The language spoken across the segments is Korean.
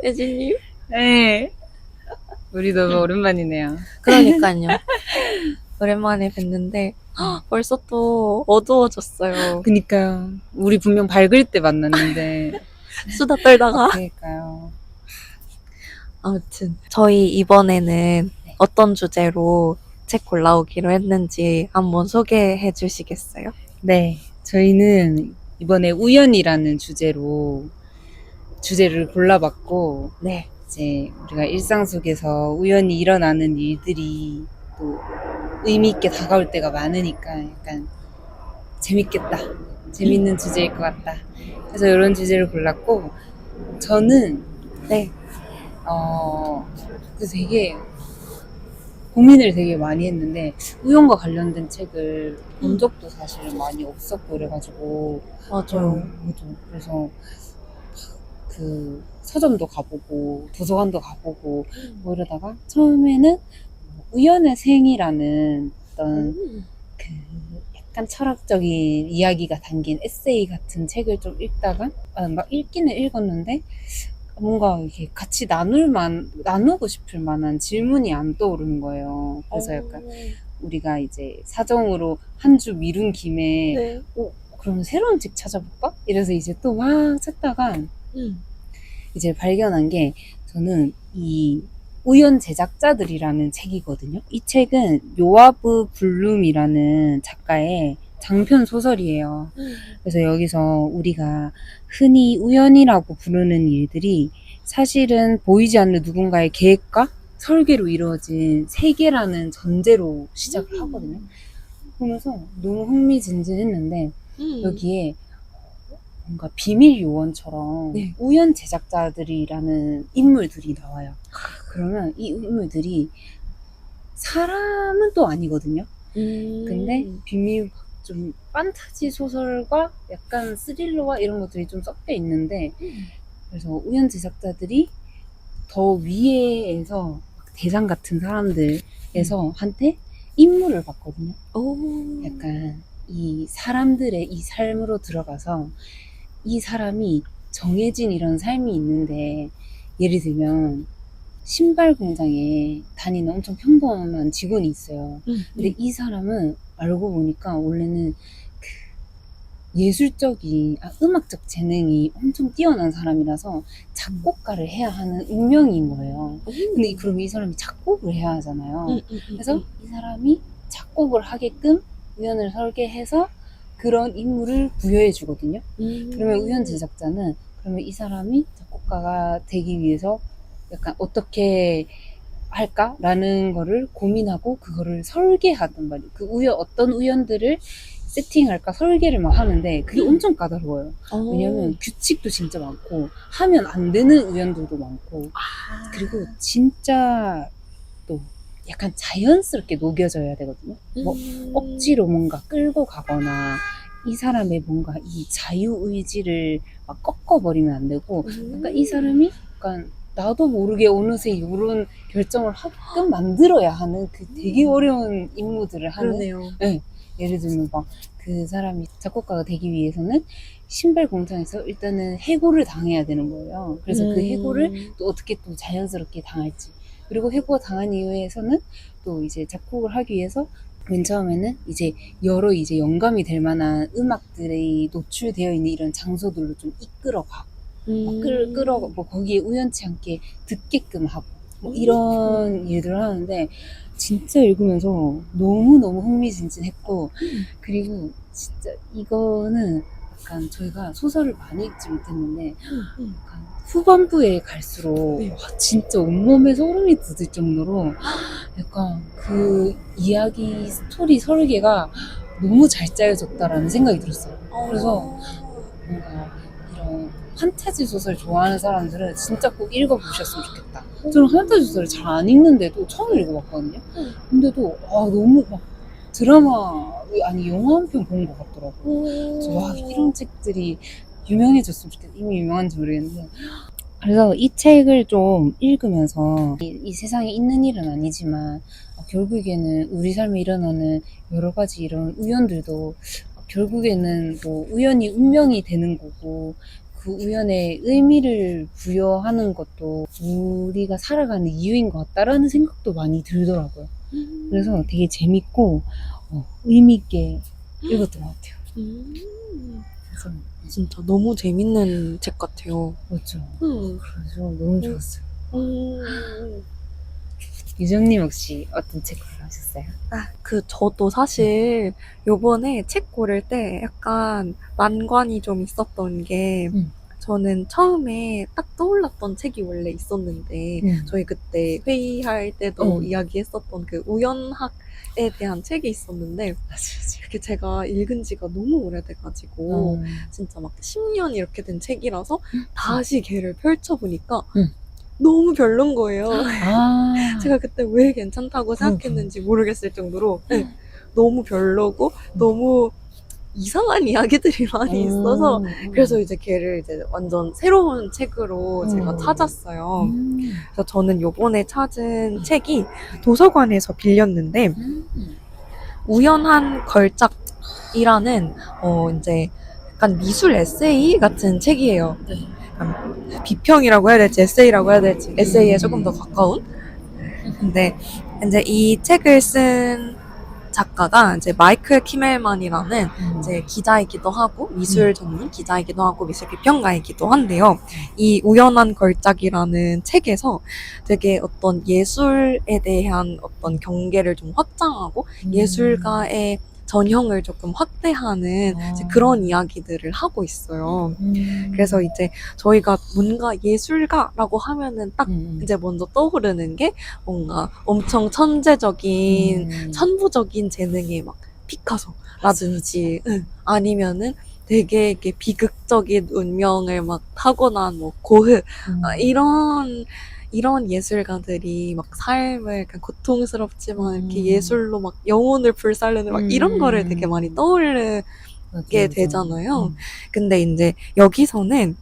예진님? 네. 우리 너무 오랜만이네요. 그러니까요. 오랜만에 뵀는데 벌써 또 어두워졌어요. 그니까요. 우리 분명 밝을 때 만났는데. 수다 떨다가. 그니까요. 아무튼 저희 이번에는 어떤 주제로 책 골라오기로 했는지 한번 소개해 주시겠어요? 네. 저희는 이번에 우연이라는 주제를 골라봤고, 네. 이제 우리가 일상 속에서 우연히 일어나는 일들이 또 의미 있게 다가올 때가 많으니까 약간 재밌겠다. 재밌는 주제일 것 같다. 그래서 이런 주제를 골랐고, 저는 네. 되게 고민을 되게 많이 했는데 우연과 관련된 책을 본 적도 사실 많이 없었고 그래가지고 맞아요. 맞아. 그래서 그 서점도 가보고 도서관도 가보고 뭐 이러다가 처음에는 우연의 생이라는 어떤 그 약간 철학적인 이야기가 담긴 에세이 같은 책을 좀 읽다가 막 읽기는 읽었는데 뭔가 이렇게 같이 나누고 싶을 만한 질문이 안 떠오르는 거예요. 그래서 약간 우리가 이제 사정으로 한 주 미룬 김에 네. 그럼 새로운 책 찾아볼까? 이래서 이제 또 막 찾다가 이제 발견한 게 저는 이 우연 제작자들이라는 책이거든요. 이 책은 요아브 블룸이라는 작가의 장편 소설이에요. 그래서 여기서 우리가 흔히 우연이라고 부르는 일들이 사실은 보이지 않는 누군가의 계획과 설계로 이루어진 세계라는 전제로 시작을 하거든요. 그러면서 너무 흥미진진했는데 여기에 뭔가 비밀 요원처럼 네. 우연 제작자들이라는 인물들이 나와요. 그러면 이 인물들이 사람은 또 아니거든요. 근데 비밀 좀 판타지 소설과 약간 스릴러와 이런 것들이 좀 섞여 있는데 그래서 우연 제작자들이 더 위에에서 대장 같은 사람들에서 한테 임무를 받거든요. 약간 이 사람들의 이 삶으로 들어가서 이 사람이 정해진 이런 삶이 있는데 예를 들면 신발 공장에 다니는 엄청 평범한 직원이 있어요. 근데 이 사람은 알고 보니까 원래는 예술적인 음악적 재능이 엄청 뛰어난 사람이라서 작곡가를 해야 하는 운명인 거예요. 근데 그럼 이 사람이 작곡을 해야 하잖아요. 그래서 이 사람이 작곡을 하게끔 우연을 설계해서 그런 임무를 부여해 주거든요. 그러면 우연 제작자는 그러면 이 사람이 작곡가가 되기 위해서 약간 어떻게 할까라는 거를 고민하고 그거를 설계하단 말이에요. 어떤 우연들을 세팅할까 설계를 막 하는데 그게 엄청 까다로워요. 왜냐면 규칙도 진짜 많고 하면 안 되는 우연들도 많고 그리고 진짜 또 약간 자연스럽게 녹여져야 되거든요. 뭐 억지로 뭔가 끌고 가거나 이 사람의 뭔가 이 자유의지를 막 꺾어버리면 안 되고 약간 이 사람이 약간 나도 모르게 어느새 이런 결정을 하게끔 만들어야 하는 그 되게 어려운 임무들을 하는. 그러네요. 네. 예를 들면 막 그 사람이 작곡가가 되기 위해서는 신발 공장에서 일단은 해고를 당해야 되는 거예요. 그래서 그 해고를 또 어떻게 또 자연스럽게 당할지. 그리고 해고가 당한 이후에서는 또 이제 작곡을 하기 위해서 맨 처음에는 이제 여러 이제 영감이 될 만한 음악들이 노출되어 있는 이런 장소들로 좀 이끌어가고 뭐 거기에 우연치 않게 듣게끔 하고 뭐 이런 일들을 하는데 진짜 읽으면서 너무너무 흥미진진했고 그리고 진짜 이거는 약간 저희가 소설을 많이 읽지 못했는데 약간 후반부에 갈수록 와, 진짜 온몸에 소름이 돋을 정도로 약간 그 이야기 스토리 설계가 너무 잘 짜여졌다라는 생각이 들었어요. 그래서 뭔가 이런 판타지 소설 좋아하는 사람들은 진짜 꼭 읽어보셨으면 좋겠다. 저는 판타지 소설을 잘 안 읽는데도 처음 읽어봤거든요. 근데도 너무 막 드라마 아니 영화 한 편 본 것 같더라고요. 그래서 와 이런 책들이 유명해졌으면 좋겠다. 이미 유명한지 모르겠는데 그래서 이 책을 좀 읽으면서 이 세상에 있는 일은 아니지만 결국에는 우리 삶에 일어나는 여러 가지 이런 우연들도 결국에는 뭐 우연히 운명이 되는 거고 그 우연에 의미를 부여하는 것도 우리가 살아가는 이유인 것 같다라는 생각도 많이 들더라고요. 그래서 되게 재밌고 의미 있게 읽었던 것 같아요. 그래서 진짜 너무 재밌는 책 같아요. 맞죠. 음. 그래서 너무 좋았어요. 음. 유정님 혹시 어떤 책 골라오셨어요? 저도 사실 요번에 책 고를 때 약간 난관이 좀 있었던 게 저는 처음에 딱 떠올랐던 책이 원래 있었는데 저희 그때 회의할 때도 이야기했었던 그 우연학에 대한 책이 있었는데 맞아요. 그게 제가 읽은 지가 너무 오래돼가지고 진짜 막 10년 이렇게 된 책이라서 다시 걔를 펼쳐보니까 너무 별론 거예요. 제가 그때 왜 괜찮다고 생각했는지 모르겠을 정도로 너무 별로고 너무 이상한 이야기들이 많이 있어서 그래서 이제 걔를 이제 완전 새로운 책으로 제가 찾았어요. 그래서 저는 요번에 찾은 책이 도서관에서 빌렸는데 우연한 걸작이라는 이제 약간 미술 에세이 같은 책이에요. 약간 비평이라고 해야 될지 에세이라고 해야 될지 에세이에 조금 더 가까운. 근데 이제 이 책을 쓴 작가가 이제 마이클 키멜만이라는 이제 기자이기도 하고 미술 전문 기자이기도 하고 미술 비평가이기도 한데요. 이 우연한 걸작이라는 책에서 되게 어떤 예술에 대한 어떤 경계를 좀 확장하고 예술가의 전형을 조금 확대하는 이제 그런 이야기들을 하고 있어요. 그래서 이제 저희가 뭔가 예술가라고 하면은 딱 이제 먼저 떠오르는 게 뭔가 엄청 천재적인 천부적인 재능의 막 피카소라든지 아니면은 되게 이렇게 비극적인 운명을 막 타고난 뭐 고흐 이런 예술가들이 막 삶을 약간 고통스럽지만 이렇게 예술로 막 영혼을 불살르는 막 이런 거를 되게 많이 떠올리게 되잖아요. 근데 이제 여기서는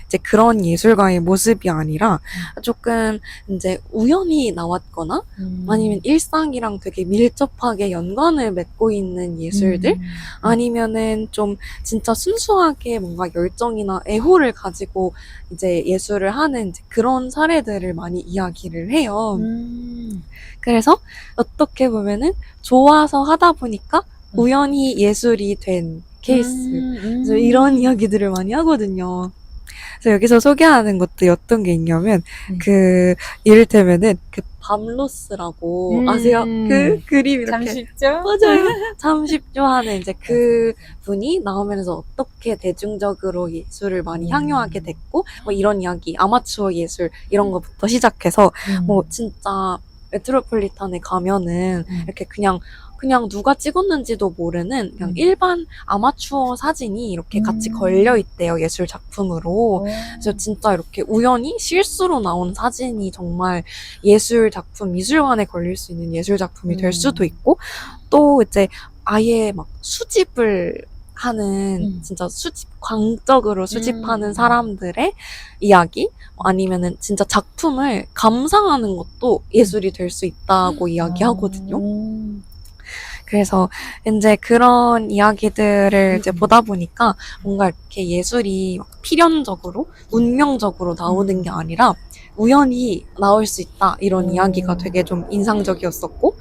이제 그런 예술가의 모습이 아니라 조금 이제 우연히 나왔거나 아니면 일상이랑 되게 밀접하게 연관을 맺고 있는 예술들 아니면은 좀 진짜 순수하게 뭔가 열정이나 애호를 가지고 이제 예술을 하는 이제 그런 사례들을 많이 이야기를 해요. 그래서 어떻게 보면은 좋아서 하다 보니까 우연히 예술이 된 케이스. 그래서 이런 이야기들을 많이 하거든요. 그래서 여기서 소개하는 것도 어떤 게 있냐면, 이를테면은, 밤로스라고 아세요? 그 그림 이렇게. 잠쉽죠? 맞아요. 잠십조 하는 이제 그 분이 나오면서 어떻게 대중적으로 예술을 많이 향유하게 됐고, 뭐 이런 이야기, 아마추어 예술, 이런 거부터 시작해서, 뭐 진짜 메트로폴리탄에 가면은 이렇게 그냥 누가 찍었는지도 모르는 그냥 일반 아마추어 사진이 이렇게 같이 걸려 있대요, 예술 작품으로. 그래서 진짜 이렇게 우연히 실수로 나온 사진이 정말 예술 작품, 미술관에 걸릴 수 있는 예술 작품이 될 수도 있고, 또 이제 아예 막 수집을 하는 진짜 광적으로 수집하는 사람들의 이야기 아니면은 진짜 작품을 감상하는 것도 예술이 될 수 있다고 이야기하거든요. 그래서 이제 그런 이야기들을 이제 보다 보니까 뭔가 이렇게 예술이 필연적으로 운명적으로 나오는 게 아니라 우연히 나올 수 있다 이런 이야기가 되게 좀 인상적이었었고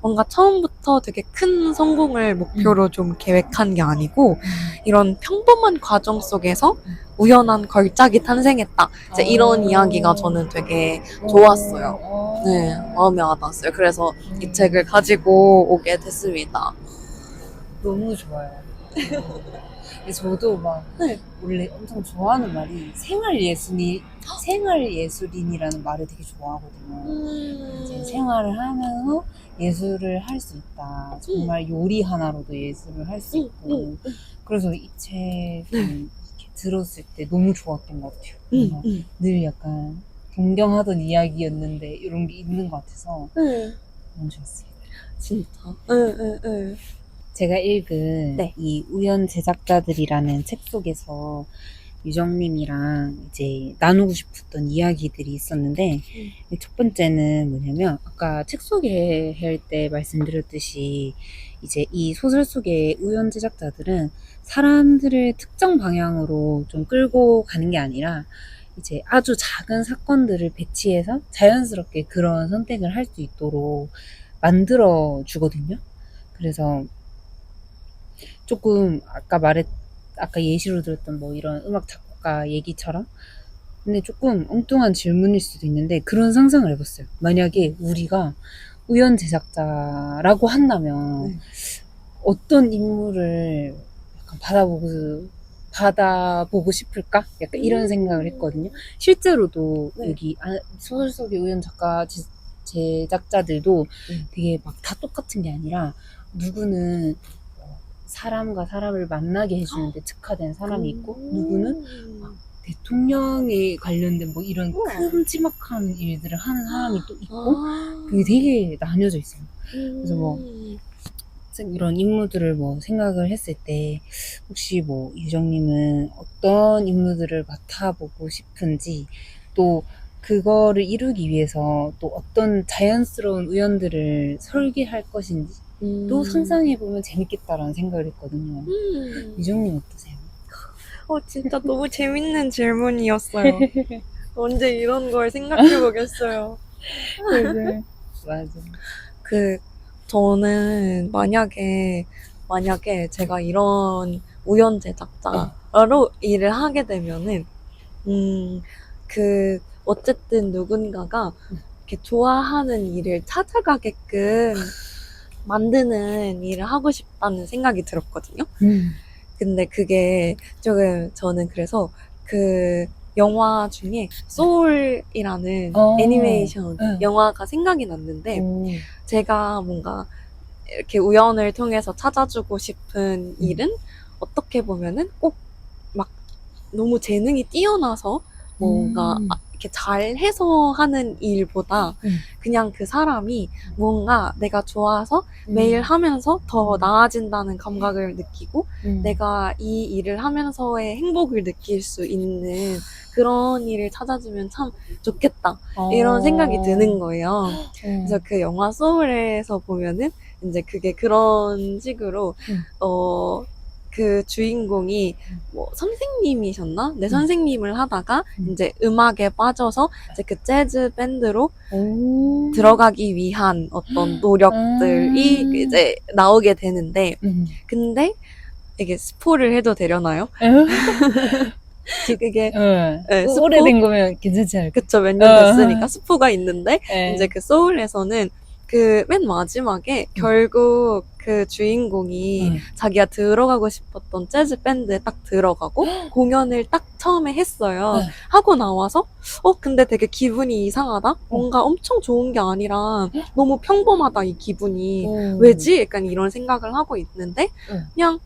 뭔가 처음부터 되게 큰 성공을 목표로 좀 계획한 게 아니고 이런 평범한 과정 속에서 우연한 걸작이 탄생했다 이제 이런 이야기가 저는 되게 좋았어요. 네, 마음에 와닿았어요. 그래서 이 책을 가지고 오게 됐습니다. 너무 좋아요. 근데 저도 막 원래 엄청 좋아하는 말이 생활예술인이라는 말을 되게 좋아하거든요. 이제 생활을 하면서 예술을 할 수 있다. 정말 요리 하나로도 예술을 할 수 있고. 그래서 이 책을 이렇게 들었을 때 너무 좋았던 것 같아요. 늘 약간 동경하던 이야기였는데 이런 게 있는 것 같아서 너무 좋았어요. 진짜. 제가 읽은 이 우연 제작자들이라는 책 속에서 유정님이랑 이제 나누고 싶었던 이야기들이 있었는데 첫 번째는 뭐냐면 아까 책 소개할 때 말씀드렸듯이 이제 이 소설 속의 우연 제작자들은 사람들을 특정 방향으로 좀 끌고 가는 게 아니라 이제 아주 작은 사건들을 배치해서 자연스럽게 그런 선택을 할 수 있도록 만들어 주거든요. 그래서 조금 아까 예시로 들었던 뭐 이런 음악 작곡가 얘기처럼 근데 조금 엉뚱한 질문일 수도 있는데 그런 상상을 해봤어요. 만약에 우리가 우연 제작자라고 한다면 네. 어떤 인물을 약간 받아보고 싶을까? 약간 이런 생각을 했거든요. 실제로도 네. 여기 소설 속의 우연 제작자들도 네. 되게 막 다 똑같은 게 아니라 누구는 사람과 사람을 만나게 해주는데 특화된 사람이 있고 누구는 막 대통령에 관련된 뭐 이런 우와. 큼지막한 일들을 하는 사람이 또 있고 아. 그게 되게 나뉘어져 있어요. 그래서 뭐 이런 인물들을 뭐 생각을 했을 때 혹시 뭐 유정님은 어떤 인물들을 맡아보고 싶은지 또 그거를 이루기 위해서 또 어떤 자연스러운 우연들을 설계할 것인지 또 상상해보면 재밌겠다라는 생각을 했거든요. 유정님 어떠세요? 진짜 너무 재밌는 질문이었어요. 언제 이런 걸 생각해보겠어요. 맞아. 저는 만약에 제가 이런 우연 제작자로 일을 하게 되면은, 어쨌든 누군가가 이렇게 좋아하는 일을 찾아가게끔 만드는 일을 하고 싶다는 생각이 들었거든요. 근데 그게 조금 저는 그래서 영화 중에 소울이라는 애니메이션 영화가 생각이 났는데 제가 뭔가 이렇게 우연을 통해서 찾아주고 싶은 일은 어떻게 보면은 꼭 막 너무 재능이 뛰어나서 뭔가 이렇게 잘해서 하는 일보다 그냥 그 사람이 뭔가 내가 좋아서 매일 하면서 더 나아진다는 감각을 느끼고 내가 이 일을 하면서의 행복을 느낄 수 있는 그런 일을 찾아주면 참 좋겠다 이런 생각이 드는 거예요. 그래서 그 영화 소울에서 보면은 이제 그게 그런 식으로 그 주인공이 뭐 선생님이셨나? 네, 선생님을 하다가 이제 음악에 빠져서 이제 그 재즈 밴드로 들어가기 위한 어떤 노력들이 이제 나오게 되는데 근데 이게 스포를 해도 되려나요? 그게 오래된 거면 괜찮지 않을까? 그쵸, 몇 년 됐으니까 스포가 있는데 이제 그 소울에서는 그 맨 마지막에 결국 그 주인공이 자기가 들어가고 싶었던 재즈 밴드에 딱 들어가고 공연을 딱 처음에 했어요. 하고 나와서 근데 되게 기분이 이상하다? 뭔가 엄청 좋은 게 아니라 너무 평범하다 이 기분이. 왜지? 약간 이런 생각을 하고 있는데 그냥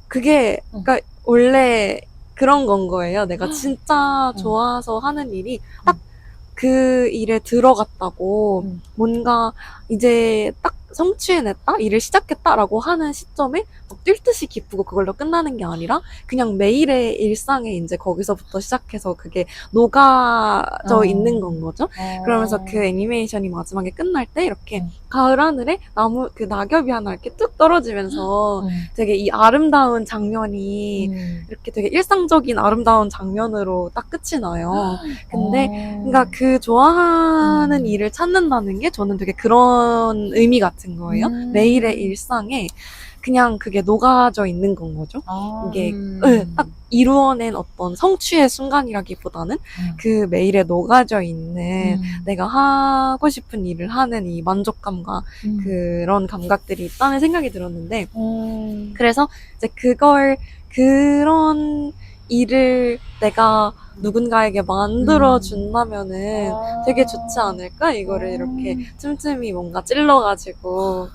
그게 그러니까 원래 그런 건 거예요. 내가 진짜 좋아서 하는 일이 딱 그 일에 들어갔다고 뭔가 이제 딱 성취해냈다? 일을 시작했다라고 하는 시점에 막 뛸 듯이 기쁘고 그걸로 끝나는 게 아니라 그냥 매일의 일상에 이제 거기서부터 시작해서 그게 녹아져 있는 건 거죠. 그러면서 그 애니메이션이 마지막에 끝날 때 이렇게 가을 하늘에 그 낙엽이 하나 이렇게 뚝 떨어지면서 되게 이 아름다운 장면이 이렇게 되게 일상적인 아름다운 장면으로 딱 끝이 나요. 근데 그러니까 그 좋아하는 일을 찾는다는 게 저는 되게 그런 의미 같은 거예요. 매일의 일상에 그냥 그게 녹아져 있는 건 거죠. 이게 딱 이루어낸 어떤 성취의 순간이라기보다는 그 매일에 녹아져 있는 내가 하고 싶은 일을 하는 이 만족감과 그런 감각들이 있다는 생각이 들었는데 그래서 이제 그런 일을 내가 누군가에게 만들어준다면은 되게 좋지 않을까? 이거를 이렇게 틈틈이 뭔가 찔러가지고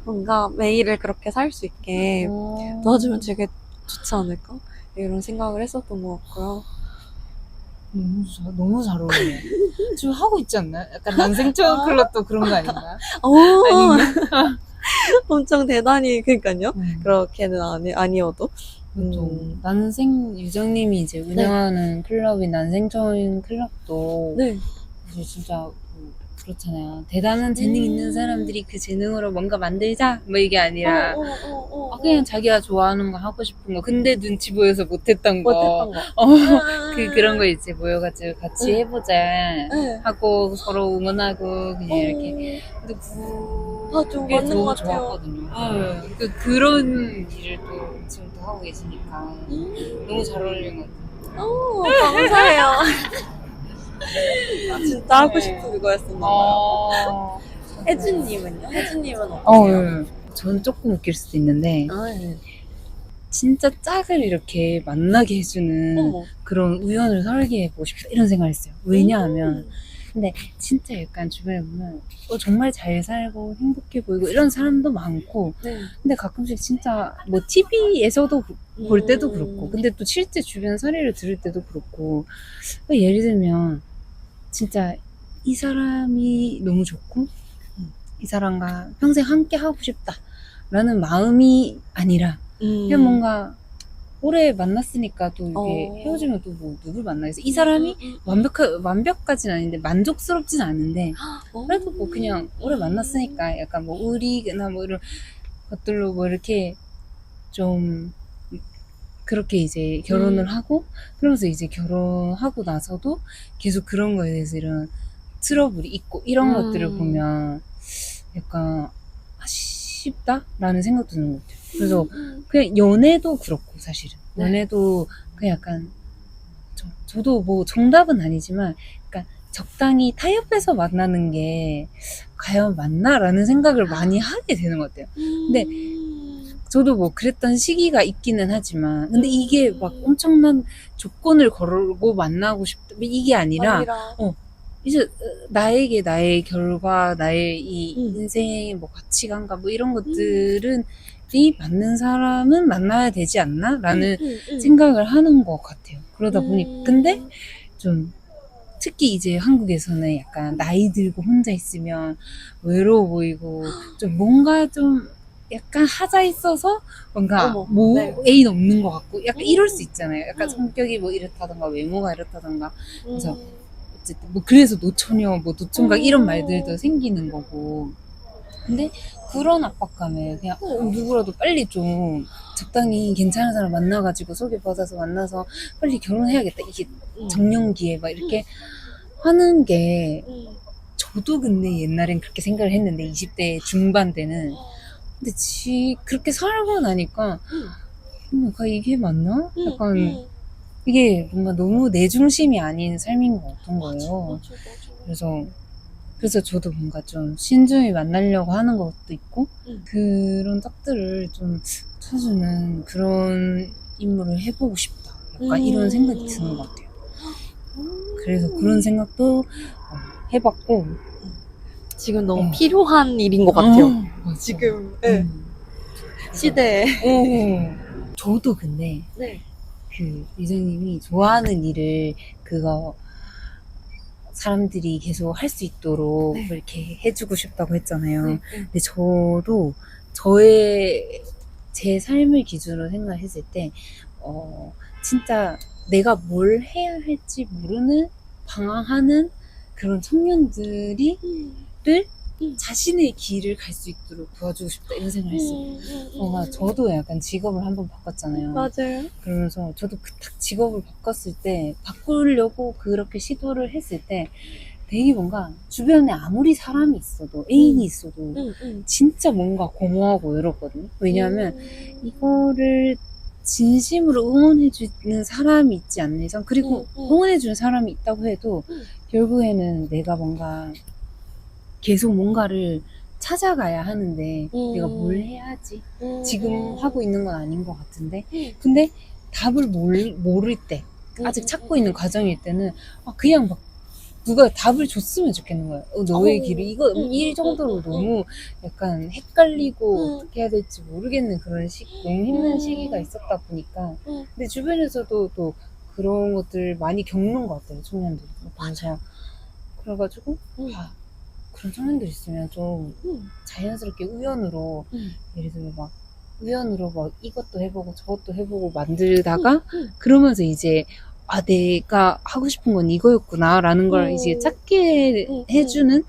뭔가 매일을 그렇게 살 수 있게 도와주면 되게 좋지 않을까? 이런 생각을 했었던 것 같고요. 너무 잘 어울려요. 지금 하고 있지 않나요? 약간 난생처 클럽도 그런 거 아닌가요? 엄청 대단히, 그러니까요. 그렇게는 아니어도. 유정님이 이제 운영하는 클럽인 난생처인 클럽도 이제 진짜 그렇잖아요. 대단한 재능 있는 사람들이 그 재능으로 뭔가 만들자 뭐 이게 아니라 그냥 자기가 좋아하는 거 하고 싶은 거 근데 눈치 보여서 못했던 거 못했던 거. 그런 거 이제 모여가지고 같이 해보자 하고 서로 응원하고 그냥 이렇게 근데 맞아, 그게 맞는 너무 것 같아요. 좋았거든요. 그런 일을 또 지금도 하고 계시니까 너무 잘 어울리는 것 같아요. 감사해요. 진짜 하고 네. 싶은 그거였었나 봐요. 혜진님은요? 혜진님은 어떠세요? 저는 조금 웃길 수도 있는데 네. 진짜 짝을 이렇게 만나게 해주는 어머. 그런 우연을 설계해보고 싶다 이런 생각을 했어요. 왜냐하면 근데 진짜 약간 주변에 보면 정말 잘 살고 행복해 보이고 이런 사람도 많고 네. 근데 가끔씩 진짜 뭐 TV에서도 볼 때도 그렇고 근데 또 실제 주변 사례를 들을 때도 그렇고 예를 들면 진짜 이 사람이 너무 좋고 이 사람과 평생 함께 하고 싶다 라는 마음이 아니라 그냥 뭔가 오래 만났으니까 또 이게 헤어지면 또 뭐 누굴 만나겠어 이 사람이 완벽까지는 아닌데 만족스럽진 않은데 그래도 뭐 그냥 오래 만났으니까 약간 뭐 의리나 뭐 이런 것들로 뭐 이렇게 좀 그렇게 이제 결혼을 하고 그러면서 이제 결혼하고 나서도 계속 그런 거에 대해서 이런 트러블이 있고 이런 것들을 보면 약간 아쉽다라는 생각도 드는 것 같아요. 그래서 그냥 연애도 그렇고 사실은 연애도 그냥 약간 저도 뭐 정답은 아니지만 약간 적당히 타협해서 만나는 게 과연 맞나라는 생각을 많이 하게 되는 것 같아요. 근데 저도 뭐 그랬던 시기가 있기는 하지만 근데 이게 막 엄청난 조건을 걸고 만나고 싶다 이게 아니라 이제 나에게 나의 결과 나의 이 인생의 뭐 가치관과 뭐 이런 것들은 이 맞는 사람은 만나야 되지 않나? 라는 생각을 하는 것 같아요. 그러다 보니 근데 좀 특히 이제 한국에서는 약간 나이 들고 혼자 있으면 외로워 보이고 좀 뭔가 좀 약간 하자 있어서 뭔가 애인 없는 것 같고 약간 이럴 수 있잖아요. 약간 성격이 뭐 이렇다던가 외모가 이렇다던가 그래서 어쨌든 뭐 그래서 노처녀 뭐 노총각 이런 말들도 생기는 거고 근데 그런 압박감에 그냥 누구라도 빨리 좀 적당히 괜찮은 사람 만나가지고 소개받아서 만나서 빨리 결혼해야겠다 이게 정년기에 막 이렇게 하는 게 저도 근데 옛날엔 그렇게 생각을 했는데 20대 중반 때는 근데 그렇게 살고 나니까 뭔가 이게 맞나? 약간 이게 뭔가 너무 내 중심이 아닌 삶인 것 같은 거예요. 그래서 저도 뭔가 좀 신중히 만나려고 하는 것도 있고 그런 짝들을 좀 찾아주는 그런 인물을 해보고 싶다. 약간 이런 생각이 드는 것 같아요. 그래서 그런 생각도 해봤고 지금 너무 필요한 일인 것 같아요. 지금 시대에. 저도 근데 그 유정님이 좋아하는 일을 그거 사람들이 계속 할 수 있도록 이렇게 해주고 싶다고 했잖아요. 근데 저도 제 삶을 기준으로 생각했을 때 진짜 내가 뭘 해야 할지 모르는 방황하는 그런 청년들을 자신의 길을 갈 수 있도록 도와주고 싶다 이런 생각을 했어요. 저도 약간 직업을 한번 바꿨잖아요. 맞아요. 그러면서 저도 딱 직업을 바꿨을 때 바꾸려고 그렇게 시도를 했을 때 되게 뭔가 주변에 아무리 사람이 있어도 애인이 있어도 진짜 뭔가 고마워하고 외롭거든요. 왜냐하면 이거를 진심으로 응원해주는 사람이 있지 않는 이상 그리고 응원해주는 사람이 있다고 해도 결국에는 내가 뭔가 계속 뭔가를 찾아가야 하는데 내가 뭘 해야지 지금 하고 있는 건 아닌 것 같은데 근데 답을 모를 때 아직 찾고 있는 과정일 때는 그냥 막 누가 답을 줬으면 좋겠는 거예요. 너의 길을 이 정도로 너무 약간 헷갈리고 어떻게 해야 될지 모르겠는 그런 너무 힘든 시기가 있었다 보니까 근데 주변에서도 또 그런 것들 많이 겪는 것 같아요. 청년들이. 그래서 그래가지고 그런 청년들 있으면 좀 자연스럽게 우연으로 예를 들면 막 우연으로 막 이것도 해보고 저것도 해보고 만들다가 그러면서 이제 내가 하고 싶은 건 이거였구나 라는 걸 이제 찾게 해주는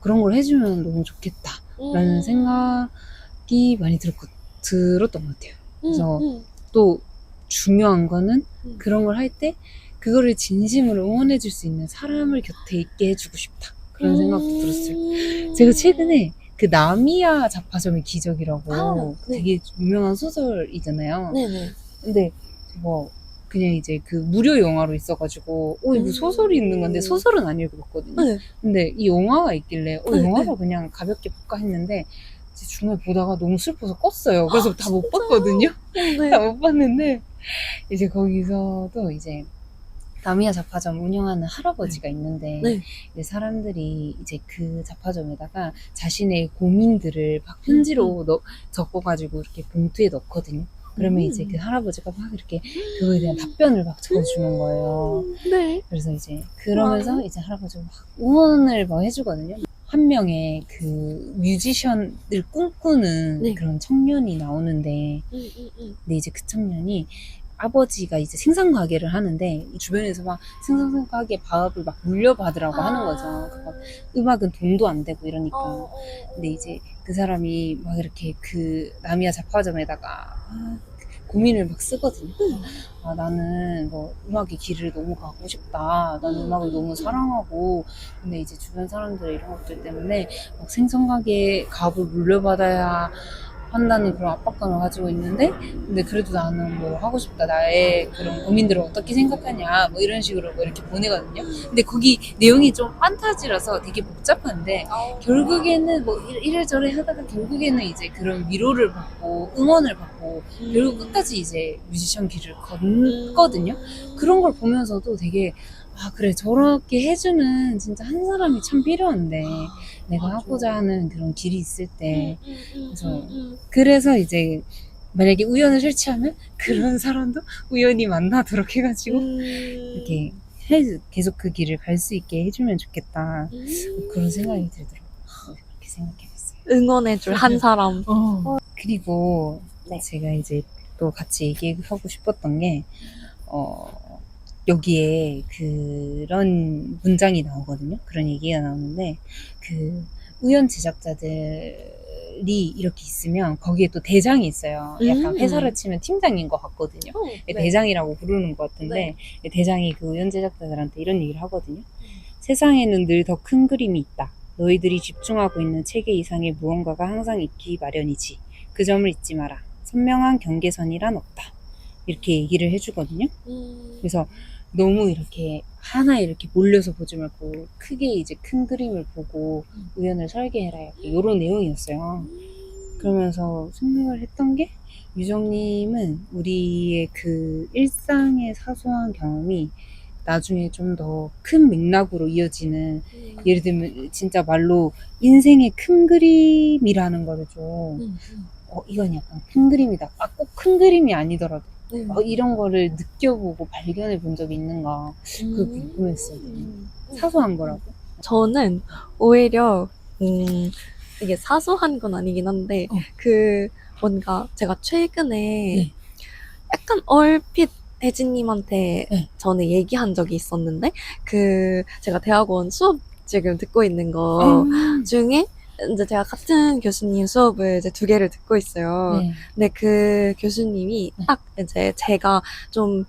그런 걸 해주면 너무 좋겠다라는 생각이 많이 들었던 것 같아요. 그래서 또 중요한 거는 그런 걸 할 때 그거를 진심으로 응원해줄 수 있는 사람을 곁에 있게 해주고 싶다. 그런 생각도 들었어요. 제가 최근에 그 나미야 잡화점의 기적이라고 네. 되게 유명한 소설이잖아요. 네네. 근데 뭐 그냥 이제 그 무료 영화로 있어가지고 이거 소설이 있는 건데 소설은 안 읽어봤거든요. 네. 근데 이 영화가 있길래 네, 영화로 그냥 가볍게 볼까 했는데 이제 중간에 보다가 너무 슬퍼서 껐어요. 그래서 다 못 진짜요? 봤거든요. 네. 다 못 봤는데 이제 거기서도 이제 나미야 잡화점 운영하는 할아버지가 있는데 네. 이제 사람들이 이제 그 잡화점에다가 자신의 고민들을 막 편지로 적어가지고 이렇게 봉투에 넣거든요. 그러면 이제 그 할아버지가 막 이렇게 그거에 대한 답변을 막 적어주는 거예요. 네. 그래서 이제 그러면서 이제 할아버지가 막 응원을 막 해주거든요. 한 명의 그 뮤지션을 꿈꾸는 네. 그런 청년이 나오는데 근데 이제 그 청년이 아버지가 이제 생선 가게를 하는데 주변에서 막 생선 가게 바업을 막 물려받으라고 하는 거죠. 그거 음악은 돈도 안 되고 이러니까. 근데 이제 그 사람이 막 이렇게 그 나미야 잡화점에다가 고민을 막 쓰거든요. 나는 뭐 음악의 길을 너무 가고 싶다. 나는 음악을 너무 사랑하고 근데 이제 주변 사람들의 이런 것들 때문에 막 생선 가게 가업을 물려받아야 한다는 그런 압박감을 가지고 있는데 근데 그래도 나는 뭐 하고 싶다 나의 그런 고민들을 어떻게 생각하냐 뭐 이런 식으로 뭐 이렇게 보내거든요. 근데 거기 내용이 좀 판타지라서 되게 복잡한데 결국에는 뭐 이래저래 하다가 결국에는 이제 그런 위로를 받고 응원을 받고 결국 끝까지 이제 뮤지션 길을 걷거든요. 그런 걸 보면서도 되게 그래 저렇게 해주는 진짜 한 사람이 참 필요한데 내가 하고자 하는 그런 길이 있을 때 그래서 이제 만약에 우연을 설치하면 그런 사람도 우연히 만나도록 해가지고 이렇게 계속 그 길을 갈 수 있게 해주면 좋겠다 그런 생각이 들더라고요. 그렇게 생각해봤어요. 응원해줄 한 사람. 그리고 네. 제가 이제 또 같이 얘기하고 싶었던 게 여기에 그런 문장이 나오거든요. 그런 얘기가 나오는데 그 우연 제작자들이 이렇게 있으면 거기에 또 대장이 있어요. 약간 회사를 치면 팀장인 것 같거든요. 네. 대장이라고 부르는 것 같은데 대장이 그 우연 제작자들한테 이런 얘기를 하거든요. 세상에는 늘 더 큰 그림이 있다. 너희들이 집중하고 있는 체계 이상의 무언가가 항상 있기 마련이지. 그 점을 잊지 마라. 선명한 경계선이란 없다. 이렇게 얘기를 해주거든요. 그래서 너무 이렇게 하나 이렇게 몰려서 보지 말고 크게 이제 큰 그림을 보고 우연을 설계해라 이런 내용이었어요. 그러면서 생각을 했던 게 유정님은 우리의 그 일상의 사소한 경험이 나중에 좀 더 큰 맥락으로 이어지는 예를 들면 진짜 말로 인생의 큰 그림이라는 거를 좀 이건 약간 큰 그림이다. 꼭 큰 그림이 아니더라도 이런 거를 느껴보고 발견해 본 적이 있는가 그게 궁금했어요. 사소한 거라고. 저는 오히려 이게 사소한 건 아니긴 한데 그 뭔가 제가 최근에 약간 얼핏 혜진님한테 전에 얘기한 적이 있었는데 그 제가 대학원 수업 지금 듣고 있는 거 중에 이제 제가 같은 교수님 수업을 이제 2개를 듣고 있어요. 근데 그 교수님이 딱 이제 제가 좀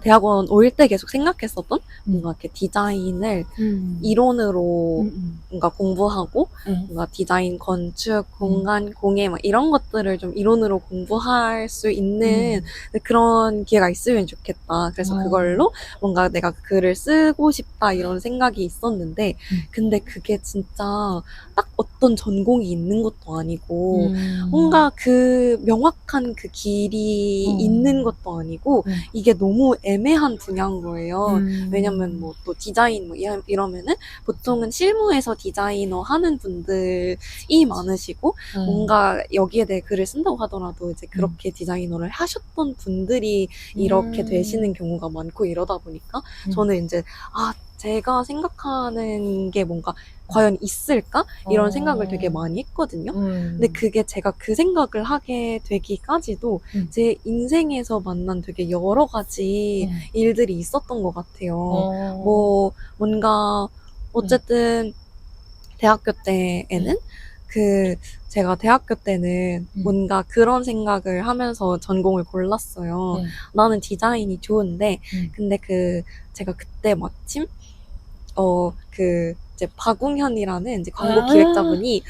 대학원 올 때 계속 생각했었던 뭔가 이렇게 디자인을 이론으로 뭔가 공부하고 뭔가 디자인, 건축, 공간, 공예 막 이런 것들을 좀 이론으로 공부할 수 있는 그런 기회가 있으면 좋겠다. 그래서 그걸로 뭔가 내가 글을 쓰고 싶다 이런 생각이 있었는데 근데 그게 진짜 딱 어떤 전공이 있는 것도 아니고 뭔가 그 명확한 그 길이 있는 것도 아니고 이게 너무 애매한 분야인 거예요. 왜냐면 뭐 또 디자인 뭐 이러면은 보통은 실무에서 디자이너 하는 분들이 많으시고 뭔가 여기에 대해 글을 쓴다고 하더라도 이제 그렇게 디자이너를 하셨던 분들이 이렇게 되시는 경우가 많고 이러다 보니까 저는 이제 제가 생각하는 게 뭔가 과연 있을까? 이런 생각을 되게 많이 했거든요. 근데 그게 제가 그 생각을 하게 되기까지도 제 인생에서 만난 되게 여러 가지 일들이 있었던 것 같아요. 뭐 뭔가 어쨌든 대학교 때에는 제가 대학교 때는 뭔가 그런 생각을 하면서 전공을 골랐어요. 나는 디자인이 좋은데, 근데 제가 그때 마침, 이제 박웅현이라는 이제 광고 기획자분이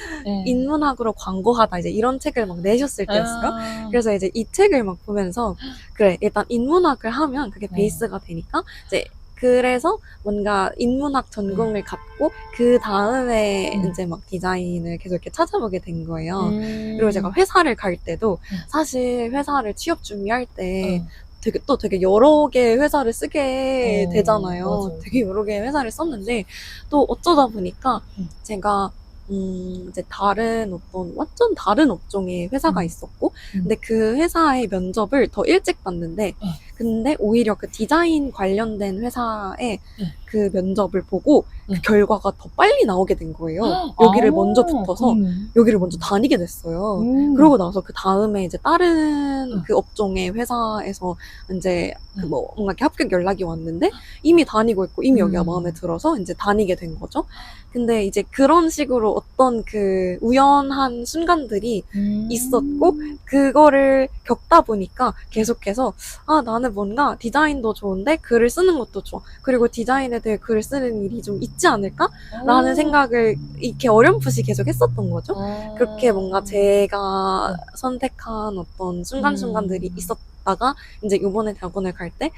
인문학으로 광고하다 이제 이런 책을 막 내셨을 때였어요. 그래서 이제 이 책을 막 보면서, 그래, 일단 인문학을 하면 그게 베이스가 되니까, 이제 그래서 뭔가 인문학 전공을 갖고 그 다음에 이제 막 디자인을 계속 이렇게 찾아보게 된 거예요. 그리고 제가 회사를 갈 때도 사실 회사를 취업 준비할 때 되게 여러 개의 회사를 쓰게 되잖아요. 맞아요. 되게 여러 개의 회사를 썼는데 또 어쩌다 보니까 제가 이제 완전 다른 업종의 회사가 있었고, 근데 그 회사의 면접을 더 일찍 봤는데, 근데 오히려 그 디자인 관련된 회사의 그 면접을 보고 그 결과가 더 빨리 나오게 된 거예요. 여기를 먼저 붙어서 여기를 먼저 다니게 됐어요. 그러고 나서 그 다음에 이제 다른 그 업종의 회사에서 이제 뭔가 이렇게 합격 연락이 왔는데 이미 다니고 있고 이미 여기가 마음에 들어서 이제 다니게 된 거죠. 근데 이제 그런 식으로 어떤 그 우연한 순간들이 있었고 그거를 겪다 보니까 계속해서 나는 뭔가 디자인도 좋은데 글을 쓰는 것도 좋아. 그리고 디자인에 대해 글을 쓰는 일이 좀 있지 않을까? 라는 생각을 이렇게 어렴풋이 계속 했었던 거죠. 그렇게 뭔가 제가 선택한 어떤 순간순간들이 있었다가 이제 이번에 대학원을 갈 때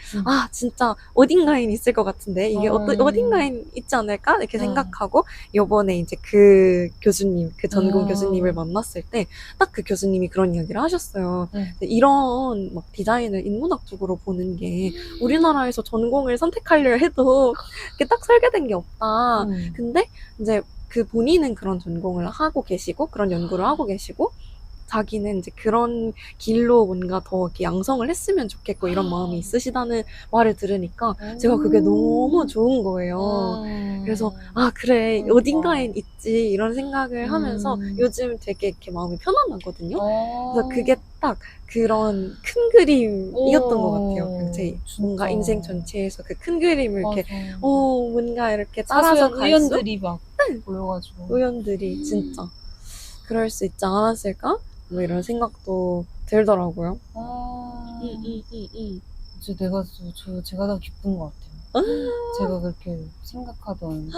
진짜 어딘가엔 있을 것 같은데 이게 어딘가엔 있지 않을까? 이렇게 생각하고 요번에 이제 그 교수님, 그 전공 교수님을 만났을 때 딱 그 교수님이 그런 이야기를 하셨어요. 이런 막 디자인을 인문학 쪽으로 보는 게 우리나라에서 전공을 선택하려 해도 이렇게 딱 설계된 게 없다. 근데 이제 그 본인은 그런 전공을 하고 계시고 그런 연구를 하고 계시고 자기는 이제 그런 길로 뭔가 더 이렇게 양성을 했으면 좋겠고 이런 마음이 있으시다는 말을 들으니까 제가 그게 너무 좋은 거예요. 그래서 그래 어딘가엔 있지 이런 생각을 하면서 요즘 되게 이렇게 마음이 편안하거든요. 그래서 그게 딱 그런 큰 그림이었던 것 같아요. 제 뭔가 인생 전체에서 그 큰 그림을 이렇게 뭔가 이렇게 따라서 사소한 우연들이 막 보여가지고 우연들이 진짜 그럴 수 있지 않았을까? 뭐 이런 생각도 들더라고요. 제가 더 기쁜 것 같아요. 제가 그렇게 생각하던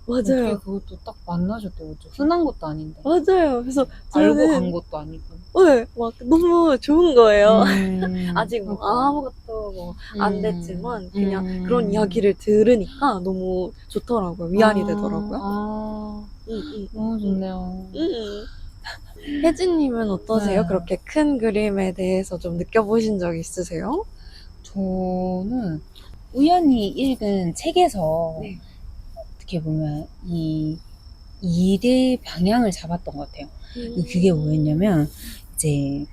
맞아요. 그것도 딱 만나줬대요. 흔한 것도 아닌데. 맞아요. 그래서 알고 저는 간 것도 아니고. 네, 막 너무 좋은 거예요. 아직 뭐 아무것도 뭐 안 됐지만 그냥 그런 이야기를 들으니까 너무 좋더라고요. 위안이 되더라고요. 너무 좋네요. 혜진님은 어떠세요? 네. 그렇게 큰 그림에 대해서 좀 느껴보신 적 있으세요? 저는 우연히 읽은 책에서 네. 어떻게 보면 이 일의 방향을 잡았던 것 같아요. 그게 뭐였냐면 이제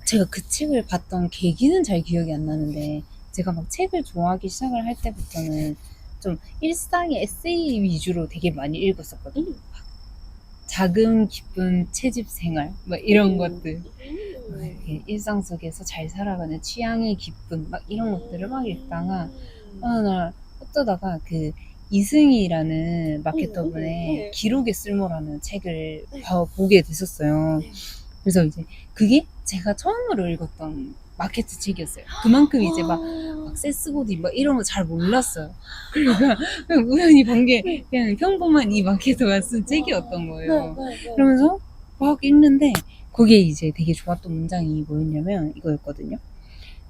제가 그 책을 봤던 계기는 잘 기억이 안 나는데 제가 막 책을 좋아하기 시작을 할 때부터는 좀 일상의 에세이 위주로 되게 많이 읽었었거든요. 작은 기쁜 채집 생활 막 이런 것들 이렇게 일상 속에서 잘 살아가는 취향의 기쁨 막 이런 것들을 막 읽다가 어느 날 어쩌다가 그 이승희라는 마케터분의 기록의 쓸모라는 책을 보게 됐었어요. 그래서 이제 그게 제가 처음으로 읽었던 마케트 책이었어요. 그만큼 이제 막 세스보디 막 이런 거 잘 몰랐어요. 그러니까 그냥 우연히 본 게 그냥 평범한 이 마케터가 쓴 책이었던 거예요. 그러면서 막 읽는데 거기에 이제 되게 좋았던 문장이 뭐였냐면 이거였거든요.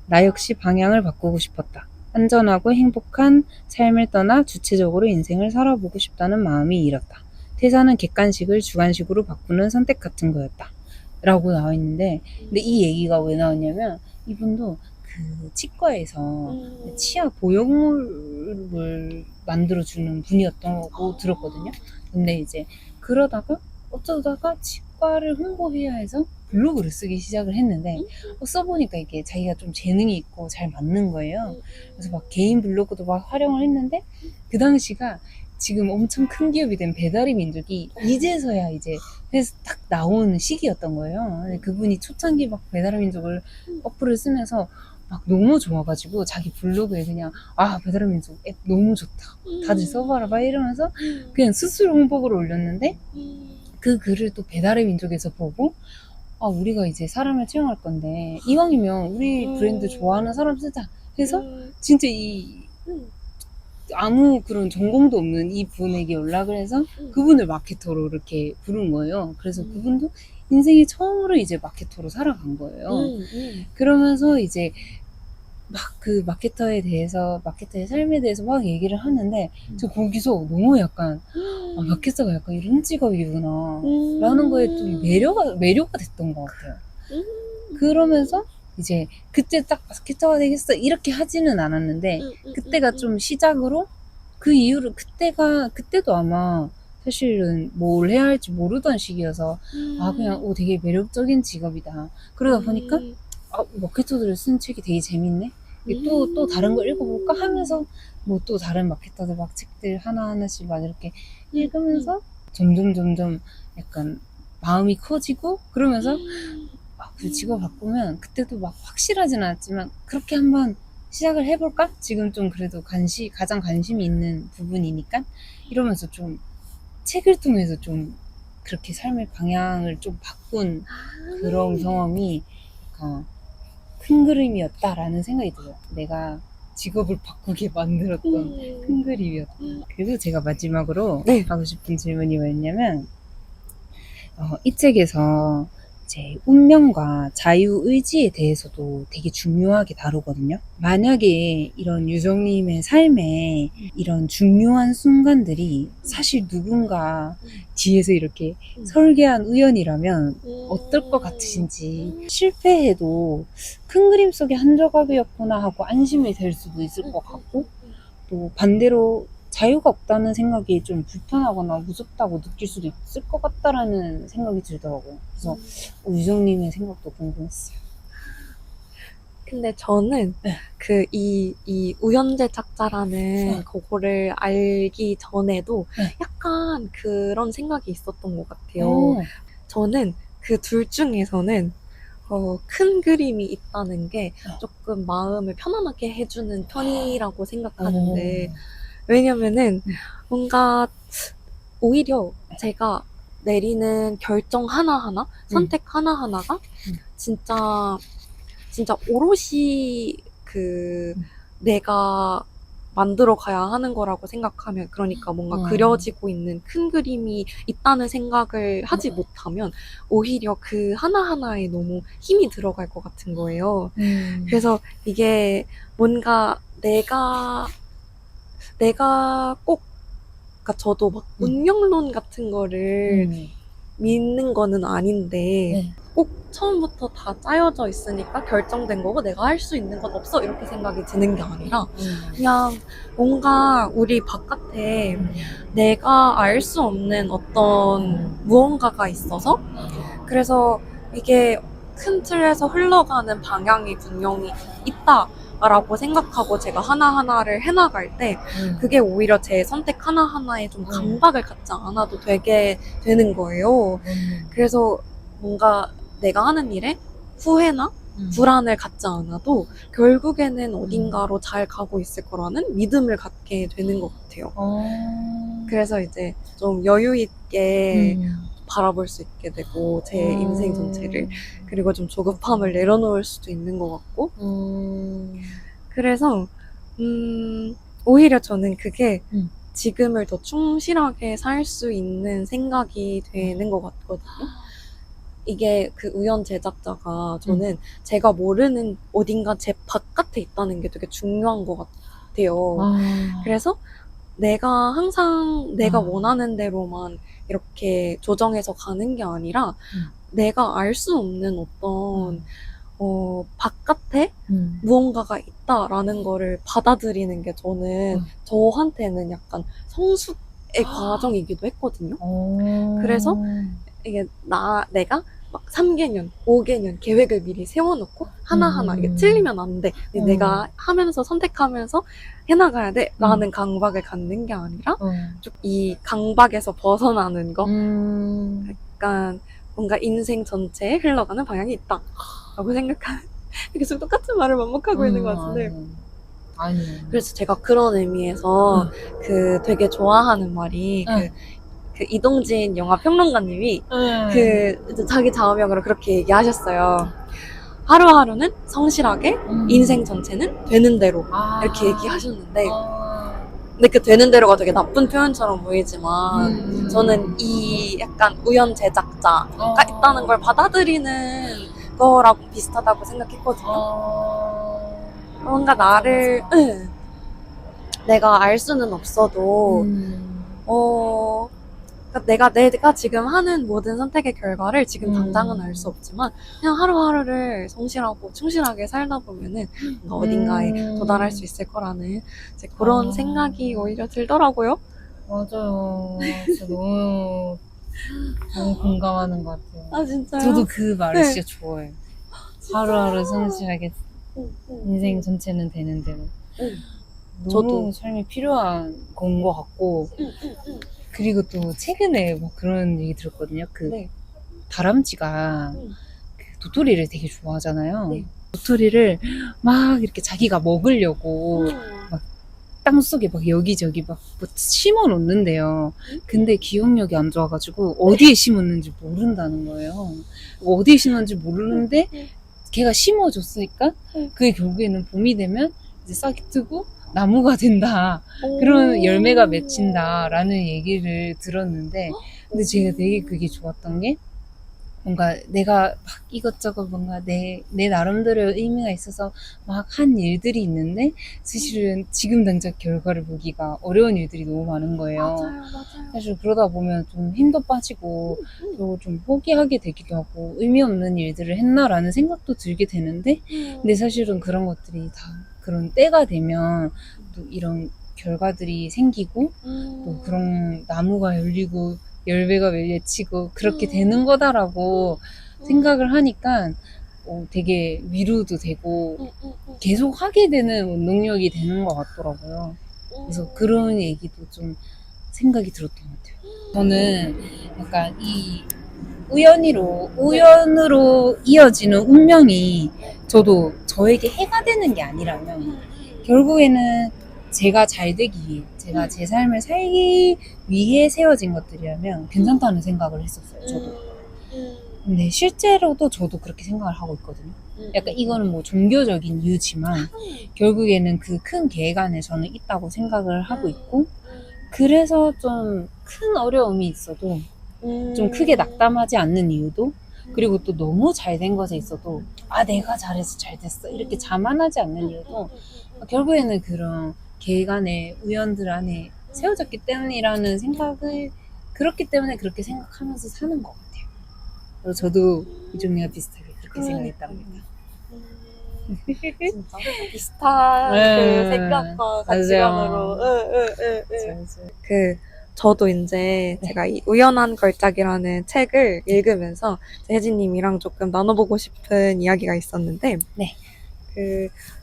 나 역시 방향을 바꾸고 싶었다. 안전하고 행복한 삶을 떠나 주체적으로 인생을 살아보고 싶다는 마음이 일었다. 퇴사는 객관식을 주관식으로 바꾸는 선택 같은 거였다. 라고 나와 있는데 근데 이 얘기가 왜 나왔냐면 이분도 그 치과에서 치아 보형물을 만들어주는 분이었다고 들었거든요. 근데 이제 그러다가 어쩌다가 치과를 홍보해야 해서 블로그를 쓰기 시작을 했는데 써보니까 이게 자기가 좀 재능이 있고 잘 맞는 거예요. 그래서 막 개인 블로그도 막 활용을 했는데 그 당시가 지금 엄청 큰 기업이 된 배달의 민족이 이제서야 이제 회사 딱 나오는 시기였던 거예요. 그분이 초창기 막 배달의 민족을 어플을 쓰면서 막 너무 좋아가지고 자기 블로그에 그냥 배달의 민족 앱 너무 좋다. 다들 써봐라 막 이러면서 그냥 스스로 홍보글을 올렸는데 그 글을 또 배달의 민족에서 보고 우리가 이제 사람을 채용할 건데 이왕이면 우리 브랜드 좋아하는 사람 쓰자 해서 진짜 아무 그런 전공도 없는 이 분에게 연락을 해서 그분을 마케터로 이렇게 부른 거예요. 그래서 그분도 인생에 처음으로 이제 마케터로 살아간 거예요. 그러면서 이제 막 그 마케터의 삶에 대해서 막 얘기를 하는데 저 거기서 너무 약간 마케터가 약간 이런 직업이구나 라는 거에 좀 매료가 됐던 것 같아요. 그러면서 이제 그때 딱 마케터가 되겠어 이렇게 하지는 않았는데 그때가 좀 시작으로 그 이후로 그때도 아마 사실은 뭘 해야 할지 모르던 시기여서 그냥 되게 매력적인 직업이다. 그러다 보니까 마케터들을 쓴 책이 되게 재밌네. 또 다른 거 읽어볼까 하면서 뭐 또 다른 마케터들 막 책들 하나하나씩 막 이렇게 읽으면서 점점 약간 마음이 커지고 그러면서 그 직업 바꾸면 그때도 막 확실하진 않았지만 그렇게 한번 시작을 해볼까? 지금 좀 그래도 가장 관심이 있는 부분이니까 이러면서 좀 책을 통해서 좀 그렇게 삶의 방향을 좀 바꾼 그런 경험이 약간 큰 그림이었다라는 생각이 들어요. 내가 직업을 바꾸게 만들었던 큰 그림이었다. 그리고 제가 마지막으로 하고 싶은 질문이 뭐였냐면 이 책에서 이제 운명과 자유의지에 대해서도 되게 중요하게 다루거든요. 만약에 이런 유정님의 삶에 이런 중요한 순간들이 사실 누군가 뒤에서 이렇게 설계한 우연이라면 어떨 것 같으신지, 실패해도 큰 그림 속의 한 조각이었구나 하고 안심이 될 수도 있을 것 같고, 또 반대로 자유가 없다는 생각이 좀 불편하거나 무섭다고 느낄 수도 있을 것 같다라는 생각이 들더라고요. 그래서 유정님의 생각도 궁금했어요. 근데 저는 이 우연재 작자라는 그거를 알기 전에도 약간 그런 생각이 있었던 것 같아요. 저는 그 둘 중에서는 큰 그림이 있다는 게 조금 마음을 편안하게 해주는 편이라고 생각하는데, 왜냐면은 뭔가 오히려 제가 내리는 결정 하나하나, 선택 하나하나가 진짜 오롯이 내가 만들어 가야 하는 거라고 생각하면, 그러니까 뭔가 그려지고 있는 큰 그림이 있다는 생각을 하지 못하면 오히려 그 하나하나에 너무 힘이 들어갈 것 같은 거예요. 그래서 이게 뭔가 내가 꼭, 그러니까 저도 막 운명론 같은 거를 믿는 거는 아닌데 꼭 처음부터 다 짜여져 있으니까 결정된 거고 내가 할 수 있는 건 없어 이렇게 생각이 드는 게 아니라 그냥 뭔가 우리 바깥에 내가 알 수 없는 어떤 무언가가 있어서, 그래서 이게 큰 틀에서 흘러가는 방향이 분명히 있다라고 생각하고 제가 하나하나를 해나갈 때 그게 오히려 제 선택 하나하나에 좀 강박을 갖지 않아도 되게 되는 거예요. 그래서 뭔가 내가 하는 일에 후회나 불안을 갖지 않아도 결국에는 어딘가로 잘 가고 있을 거라는 믿음을 갖게 되는 것 같아요. 그래서 이제 좀 여유 있게 바라볼 수 있게 되고, 제 인생 전체를. 그리고 좀 조급함을 내려놓을 수도 있는 것 같고. 그래서 오히려 저는 그게 지금을 더 충실하게 살 수 있는 생각이 되는 것 같거든요. 이게 그 우연 제작자가 저는 제가 모르는 어딘가 제 바깥에 있다는 게 되게 중요한 것 같아요. 그래서 내가 항상 내가 원하는 대로만 이렇게 조정해서 가는 게 아니라 내가 알 수 없는 어떤 바깥에 무언가가 있다라는 거를 받아들이는 게 저는 저한테는 약간 성숙의 과정이기도 했거든요. 그래서 이게 내가 막 3개년, 5개년 계획을 미리 세워놓고 하나하나 이게 틀리면 안 돼. 내가 하면서 선택하면서 해나가야 돼. 라는 강박을 갖는 게 아니라 좀 이 강박에서 벗어나는 거. 약간 뭔가 인생 전체에 흘러가는 방향이 있다. 라고 생각하는. 계속 똑같은 말을 반복하고 있는 것 같은데. 아니. 그래서 제가 그런 의미에서 그 되게 좋아하는 말이 그 이동진 영화 평론가님이 그 이제 자기 좌우명으로 그렇게 얘기하셨어요. 하루하루는 성실하게, 인생 전체는 되는 대로 이렇게 얘기하셨는데, 근데 그 되는 대로가 되게 나쁜 표현처럼 보이지만 저는 이 약간 우연 제작자가 있다는 걸 받아들이는 거라고 비슷하다고 생각했거든요. 뭔가 나를 내가 알 수는 없어도 그러니까 내가 지금 하는 모든 선택의 결과를 지금 당장은 알 수 없지만 그냥 하루하루를 성실하고 충실하게 살다 보면은 어딘가에 도달할 수 있을 거라는 이제 그런 생각이 오히려 들더라고요. 맞아요. 진짜 너무 공감하는 것 같아요. 아 진짜요? 저도 그 말을 네. 진짜 좋아해요. 하루하루 성실하게 인생 전체는 되는 대로. 너무 저도. 삶이 필요한 건 것 같고, 그리고 또 최근에 뭐 그런 얘기 들었거든요. 그 네. 다람쥐가 그 도토리를 되게 좋아하잖아요. 네. 도토리를 막 이렇게 자기가 먹으려고 막 땅속에 막 여기저기 막 뭐 심어 놓는데요. 근데 기억력이 안 좋아가지고 어디에 심었는지 모른다는 거예요. 어디에 심었는지 모르는데 걔가 심어줬으니까 그게 결국에는 봄이 되면 이제 싹이 트고 나무가 된다. 그런 열매가 맺힌다라는 얘기를 들었는데, 근데 제가 되게 그게 좋았던 게 뭔가 내가 막 이것저것 뭔가 내 나름대로 의미가 있어서 막 한 일들이 있는데 사실은 지금 당장 결과를 보기가 어려운 일들이 너무 많은 거예요. 맞아요. 사실 그러다 보면 좀 힘도 빠지고 또 좀 포기하게 되기도 하고 의미 없는 일들을 했나라는 생각도 들게 되는데, 근데 사실은 그런 것들이 다 그런 때가 되면 또 이런 결과들이 생기고 또 그런 나무가 열리고 열매가 맺히고 그렇게 되는 거다라고 생각을 하니까 되게 위로도 되고 계속 하게 되는 운동력이 되는 것 같더라고요. 그래서 그런 얘기도 좀 생각이 들었던 것 같아요. 저는 약간 이 우연으로 이어지는 운명이 저도 저에게 해가 되는 게 아니라면 결국에는 제가 잘 되기 위해, 제가 제 삶을 살기 위해 세워진 것들이라면 괜찮다는 생각을 했었어요, 저도. 근데 실제로도 저도 그렇게 생각을 하고 있거든요. 약간 이거는 뭐 종교적인 이유지만 결국에는 그 큰 계획 안에 저는 있다고 생각을 하고 있고, 그래서 좀 큰 어려움이 있어도 좀 크게 낙담하지 않는 이유도, 그리고 또 너무 잘 된 것에 있어도 내가 잘해서 잘 됐어 이렇게 자만하지 않는 이유도 결국에는 그런 계획 안에 우연들 안에 세워졌기 때문이라는 생각을, 그렇기 때문에 그렇게 생각하면서 사는 것 같아요. 그래서 저도 이종이와 비슷하게 그렇게 생각했답니다. 진짜 비슷한 그 생각과 가치관으로. 저도 이제 제가 이 우연한 걸작이라는 책을 읽으면서 혜진님이랑 조금 나눠보고 싶은 이야기가 있었는데,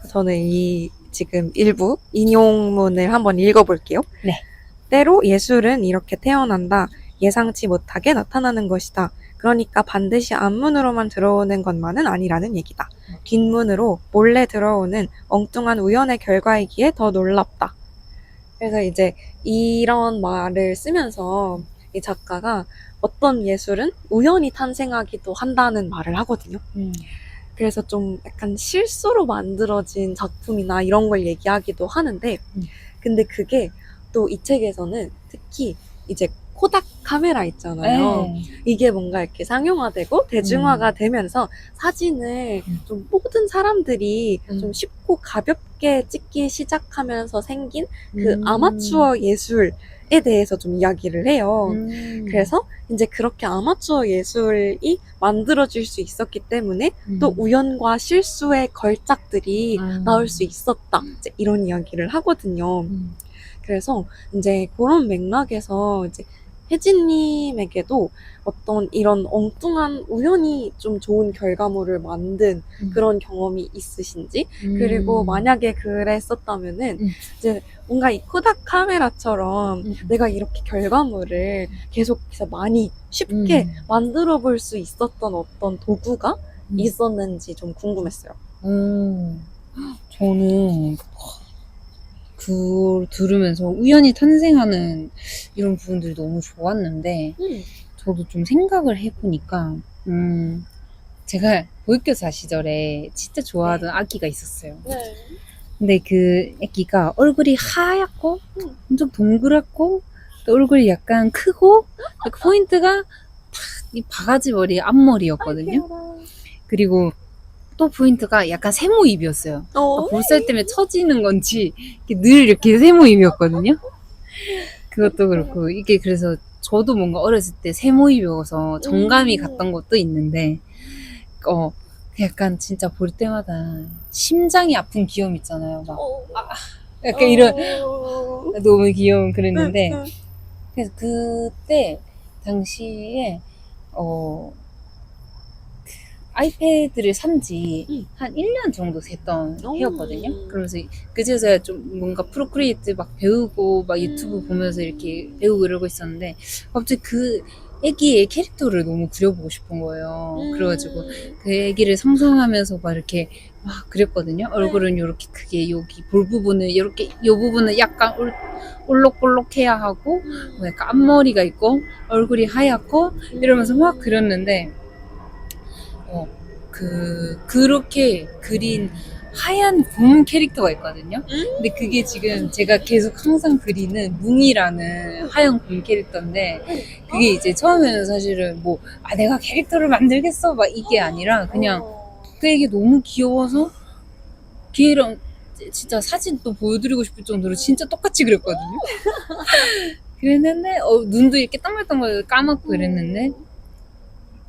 저는 이 지금 일부 인용문을 한번 읽어볼게요. 네. 때로 예술은 이렇게 태어난다. 예상치 못하게 나타나는 것이다. 그러니까 반드시 앞문으로만 들어오는 것만은 아니라는 얘기다. 뒷문으로 몰래 들어오는 엉뚱한 우연의 결과이기에 더 놀랍다. 그래서 이제 이런 말을 쓰면서 이 작가가 어떤 예술은 우연히 탄생하기도 한다는 말을 하거든요. 그래서 좀 약간 실수로 만들어진 작품이나 이런 걸 얘기하기도 하는데, 근데 그게 또 이 책에서는 특히 이제 코닥 카메라 있잖아요. 이게 뭔가 이렇게 상용화되고 대중화가 되면서 사진을 좀 모든 사람들이 좀 쉽고 가볍게 찍기 시작하면서 생긴 그 아마추어 예술에 대해서 좀 이야기를 해요. 그래서 이제 그렇게 아마추어 예술이 만들어질 수 있었기 때문에 또 우연과 실수의 걸작들이 나올 수 있었다. 이제 이런 이야기를 하거든요. 그래서 이제 그런 맥락에서 이제 혜진님에게도 어떤 이런 엉뚱한 우연히 좀 좋은 결과물을 만든 그런 경험이 있으신지, 그리고 만약에 그랬었다면은 이제 뭔가 이 코닥 카메라처럼 내가 이렇게 결과물을 계속해서 많이 쉽게 만들어 볼 수 있었던 어떤 도구가 있었는지 좀 궁금했어요. 저는 그 들으면서 우연히 탄생하는 이런 부분들이 너무 좋았는데 저도 좀 생각을 해보니까 제가 보육교사 시절에 진짜 좋아하던 아기가 있었어요. 네. 근데 그 아기가 얼굴이 하얗고 엄청 동그랗고 또 얼굴이 약간 크고 그 포인트가 탁 이 바가지 머리 앞머리였거든요. 그리고 또 포인트가 약간 세모 입이었어요. 볼살 때문에 처지는 건지 늘 이렇게 세모 입이었거든요. 그것도 그렇고 이게 그래서 저도 뭔가 어렸을 때 세모 입이어서 정감이 갔던 것도 있는데 약간 진짜 볼 때마다 심장이 아픈 귀여움 있잖아요. 막 약간 이런 너무 귀여운 그랬는데 그래서 그때 당시에 아이패드를 산지 한 1년 정도 됐던 해였거든요. 그러면서 그제서야 좀 뭔가 프로크리에이트 막 배우고 막 유튜브 보면서 이렇게 배우고 이러고 있었는데 갑자기 그 애기의 캐릭터를 너무 그려보고 싶은 거예요. 그래가지고 그 애기를 상상하면서 막 이렇게 막 그렸거든요. 얼굴은 이렇게 크게 여기 볼 부분은 이렇게 이 부분은 약간 올록볼록해야 하고 뭐 약간 앞머리가 있고 얼굴이 하얗고 이러면서 막 그렸는데 그렇게 그린 하얀 곰 캐릭터가 있거든요. 근데 그게 지금 제가 계속 항상 그리는 뭉이라는 하얀 곰 캐릭터인데 그게 이제 처음에는 사실은 내가 캐릭터를 만들겠어 막 이게 아니라 그냥 그 애기 너무 귀여워서 걔랑 진짜 사진 또 보여드리고 싶을 정도로 진짜 똑같이 그렸거든요. 그랬는데 눈도 이렇게 땅글땅글 까맣고 그랬는데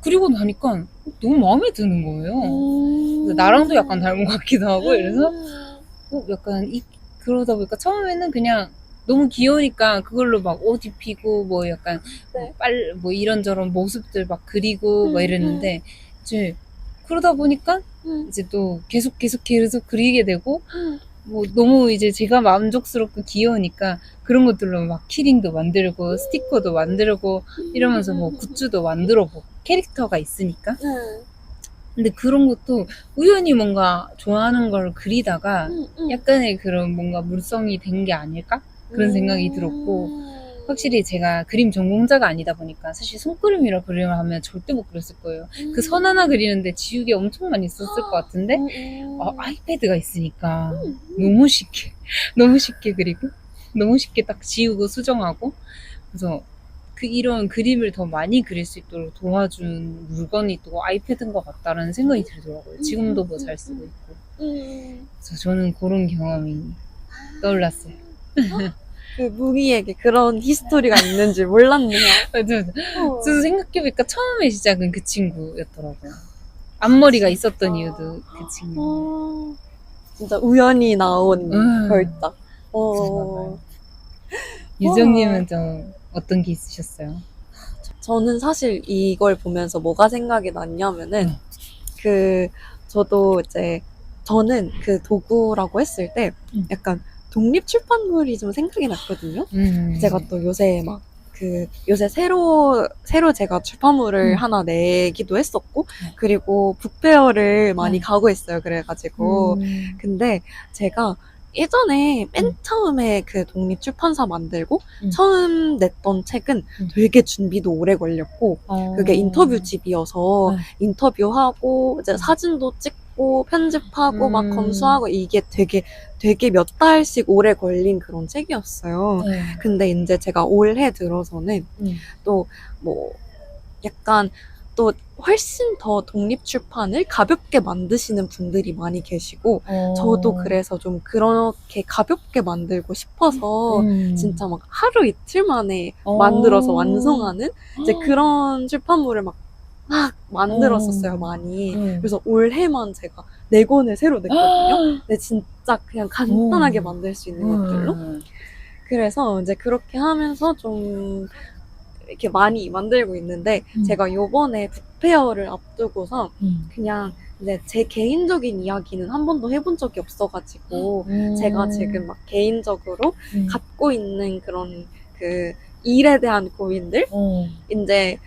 그리고 나니까 너무 마음에 드는 거예요. 나랑도 약간 닮은 것 같기도 하고 이래서 약간 그러다 보니까 처음에는 그냥 너무 귀여우니까 그걸로 막 옷 입히고 뭐 약간 뭐 이런저런 모습들 막 그리고 뭐 이랬는데 이제 그러다 보니까 이제 또 계속 계속 그리게 되고 뭐 너무 이제 제가 만족스럽고 귀여우니까 그런 것들로 막 키링도 만들고 스티커도 만들고 이러면서 뭐 굿즈도 만들어보고 캐릭터가 있으니까 근데 그런 것도 우연히 뭔가 좋아하는 걸 그리다가 약간의 그런 뭔가 물성이 된 게 아닐까? 그런 생각이 들었고 확실히 제가 그림 전공자가 아니다 보니까 사실 손그림이라 그림을 하면 절대 못 그렸을 거예요. 그 선 하나 그리는데 지우개 엄청 많이 썼을 것 같은데 아이패드가 있으니까 너무 쉽게 그리고 너무 쉽게 딱 지우고 수정하고 그래서 이런 그림을 더 많이 그릴 수 있도록 도와준 물건이 또 아이패드인 것 같다라는 생각이 들더라고요. 지금도 뭐 잘 쓰고 있고. 그래서 저는 그런 경험이 떠올랐어요. 그 무기에게 그런 히스토리가 있는 줄 몰랐네요. 저도 생각해보니까 처음에 시작은 그 친구였더라고요. 앞머리가 있었던 이유도 그 친구. 진짜 우연히 나온 걸작. 유정님은 좀 어떤 게 있으셨어요? 저는 사실 이걸 보면서 뭐가 생각이 났냐면은 저도 이제 저는 그 도구라고 했을 때 약간 독립 출판물이 좀 생각이 났거든요. 제가 또 요새 요새 새로 제가 출판물을 하나 내기도 했었고, 그리고 북페어를 많이 가고 있어요. 그래가지고. 근데 제가 예전에 맨 처음에 그 독립 출판사 만들고 처음 냈던 책은 되게 준비도 오래 걸렸고, 그게 인터뷰집이어서 인터뷰하고 이제 사진도 찍고 편집하고 막 검수하고 이게 되게 몇 달씩 오래 걸린 그런 책이었어요. 근데 이제 제가 올해 들어서는 또 뭐 약간 또 훨씬 더 독립 출판을 가볍게 만드시는 분들이 많이 계시고 저도 그래서 좀 그렇게 가볍게 만들고 싶어서 진짜 막 하루 이틀 만에 만들어서 완성하는 이제 그런 출판물을 막 만들었었어요, 많이. 그래서 올해만 제가 4권을 새로 냈거든요. 근데 진짜 그냥 간단하게 만들 수 있는 것들로. 그래서 이제 그렇게 하면서 좀 이렇게 많이 만들고 있는데 제가 요번에 북페어를 앞두고서 그냥 이제 제 개인적인 이야기는 한 번도 해본 적이 없어가지고 제가 지금 막 개인적으로 갖고 있는 그런 그 일에 대한 고민들, 어. 이제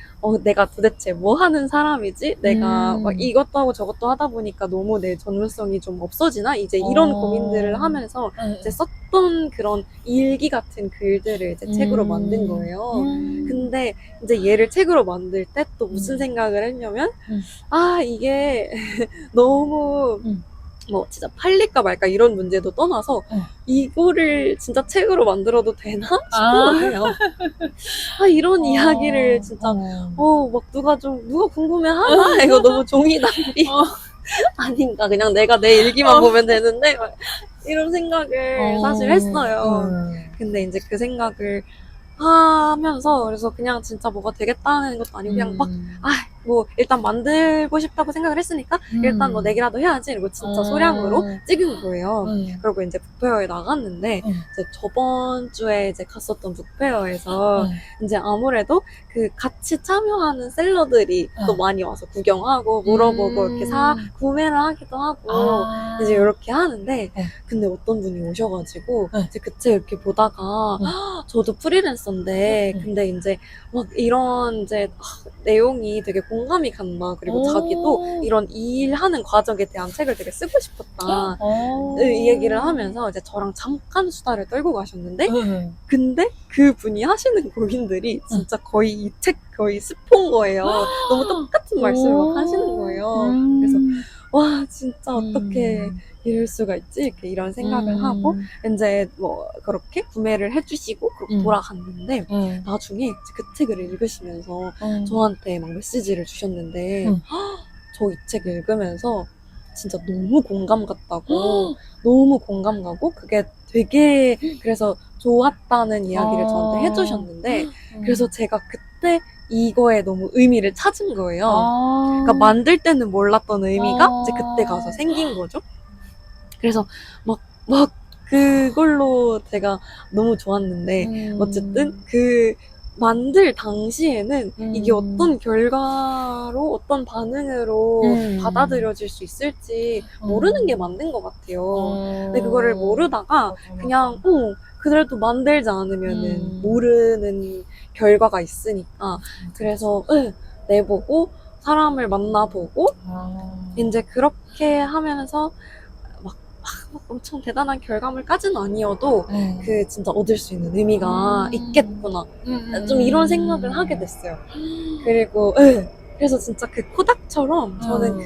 내가 도대체 뭐 하는 사람이지? 내가 막 음. 이것도 하고 저것도 하다 보니까 너무 내 전문성이 좀 없어지나? 이제 이런 고민들을 하면서 이제 썼던 그런 일기 같은 글들을 이제 책으로 만든 거예요. 근데 이제 얘를 책으로 만들 때 또 무슨 생각을 했냐면 아 이게 너무 뭐 진짜 팔릴까 말까 이런 문제도 떠나서 이거를 진짜 책으로 만들어도 되나 싶은 거예요. 아 이런 이야기를 진짜 막 누가 궁금해하나? 이거 너무 종이 낭비 아닌가? 그냥 내가 내 일기만 보면 되는데 막 이런 생각을 사실 했어요. 근데 이제 그 생각을 하면서 그래서 그냥 진짜 뭐가 되겠다는 것도 아니고 그냥 막 뭐 일단 만들고 싶다고 생각을 했으니까 일단 뭐 내기라도 해야지 이러고 진짜 소량으로 찍은 거예요. 그리고 이제 북페어에 나갔는데 이제 저번 주에 이제 갔었던 북페어에서 이제 아무래도 그 같이 참여하는 셀러들이 또 많이 와서 구경하고 물어보고 이렇게 구매를 하기도 하고 이제 이렇게 하는데 근데 어떤 분이 오셔가지고 이제 그 책 이렇게 보다가 저도 프리랜서인데 근데 이제 막 이런 이제 내용이 되게 공감이 간다. 그리고 자기도 이런 일하는 과정에 대한 책을 되게 쓰고 싶었다. 이 얘기를 하면서 이제 저랑 잠깐 수다를 떨고 가셨는데 근데 그 분이 하시는 고민들이 진짜 거의 이 책 거의 스포인 거예요. 너무 똑같은 말씀을 막 하시는 거예요. 그래서 와 진짜 어떻게 이럴 수가 있지? 이렇게 이런 생각을 하고 이제 뭐 그렇게 구매를 해주시고 그렇게 돌아갔는데 나중에 그 책을 읽으시면서 저한테 막 메시지를 주셨는데 저 이 책 읽으면서 진짜 너무 공감 갔다고 너무 공감 가고 그게 되게 그래서 좋았다는 이야기를 저한테 해주셨는데 그래서 제가 그때 이거에 너무 의미를 찾은 거예요. 그러니까 만들 때는 몰랐던 의미가 이제 그때 가서 생긴 거죠. 그래서 막 그걸로 제가 너무 좋았는데 어쨌든 그 만들 당시에는 이게 어떤 결과로 어떤 반응으로 받아들여질 수 있을지 모르는 게 맞는 것 같아요. 근데 그거를 모르다가 그냥 그래도 만들지 않으면은 모르는 결과가 있으니까 그래서 내보고 사람을 만나보고 이제 그렇게 하면서 막 엄청 대단한 결과물까지는 아니어도 그 진짜 얻을 수 있는 의미가 있겠구나 좀 이런 생각을 하게 됐어요. 그리고 그래서 진짜 그 코닥처럼 저는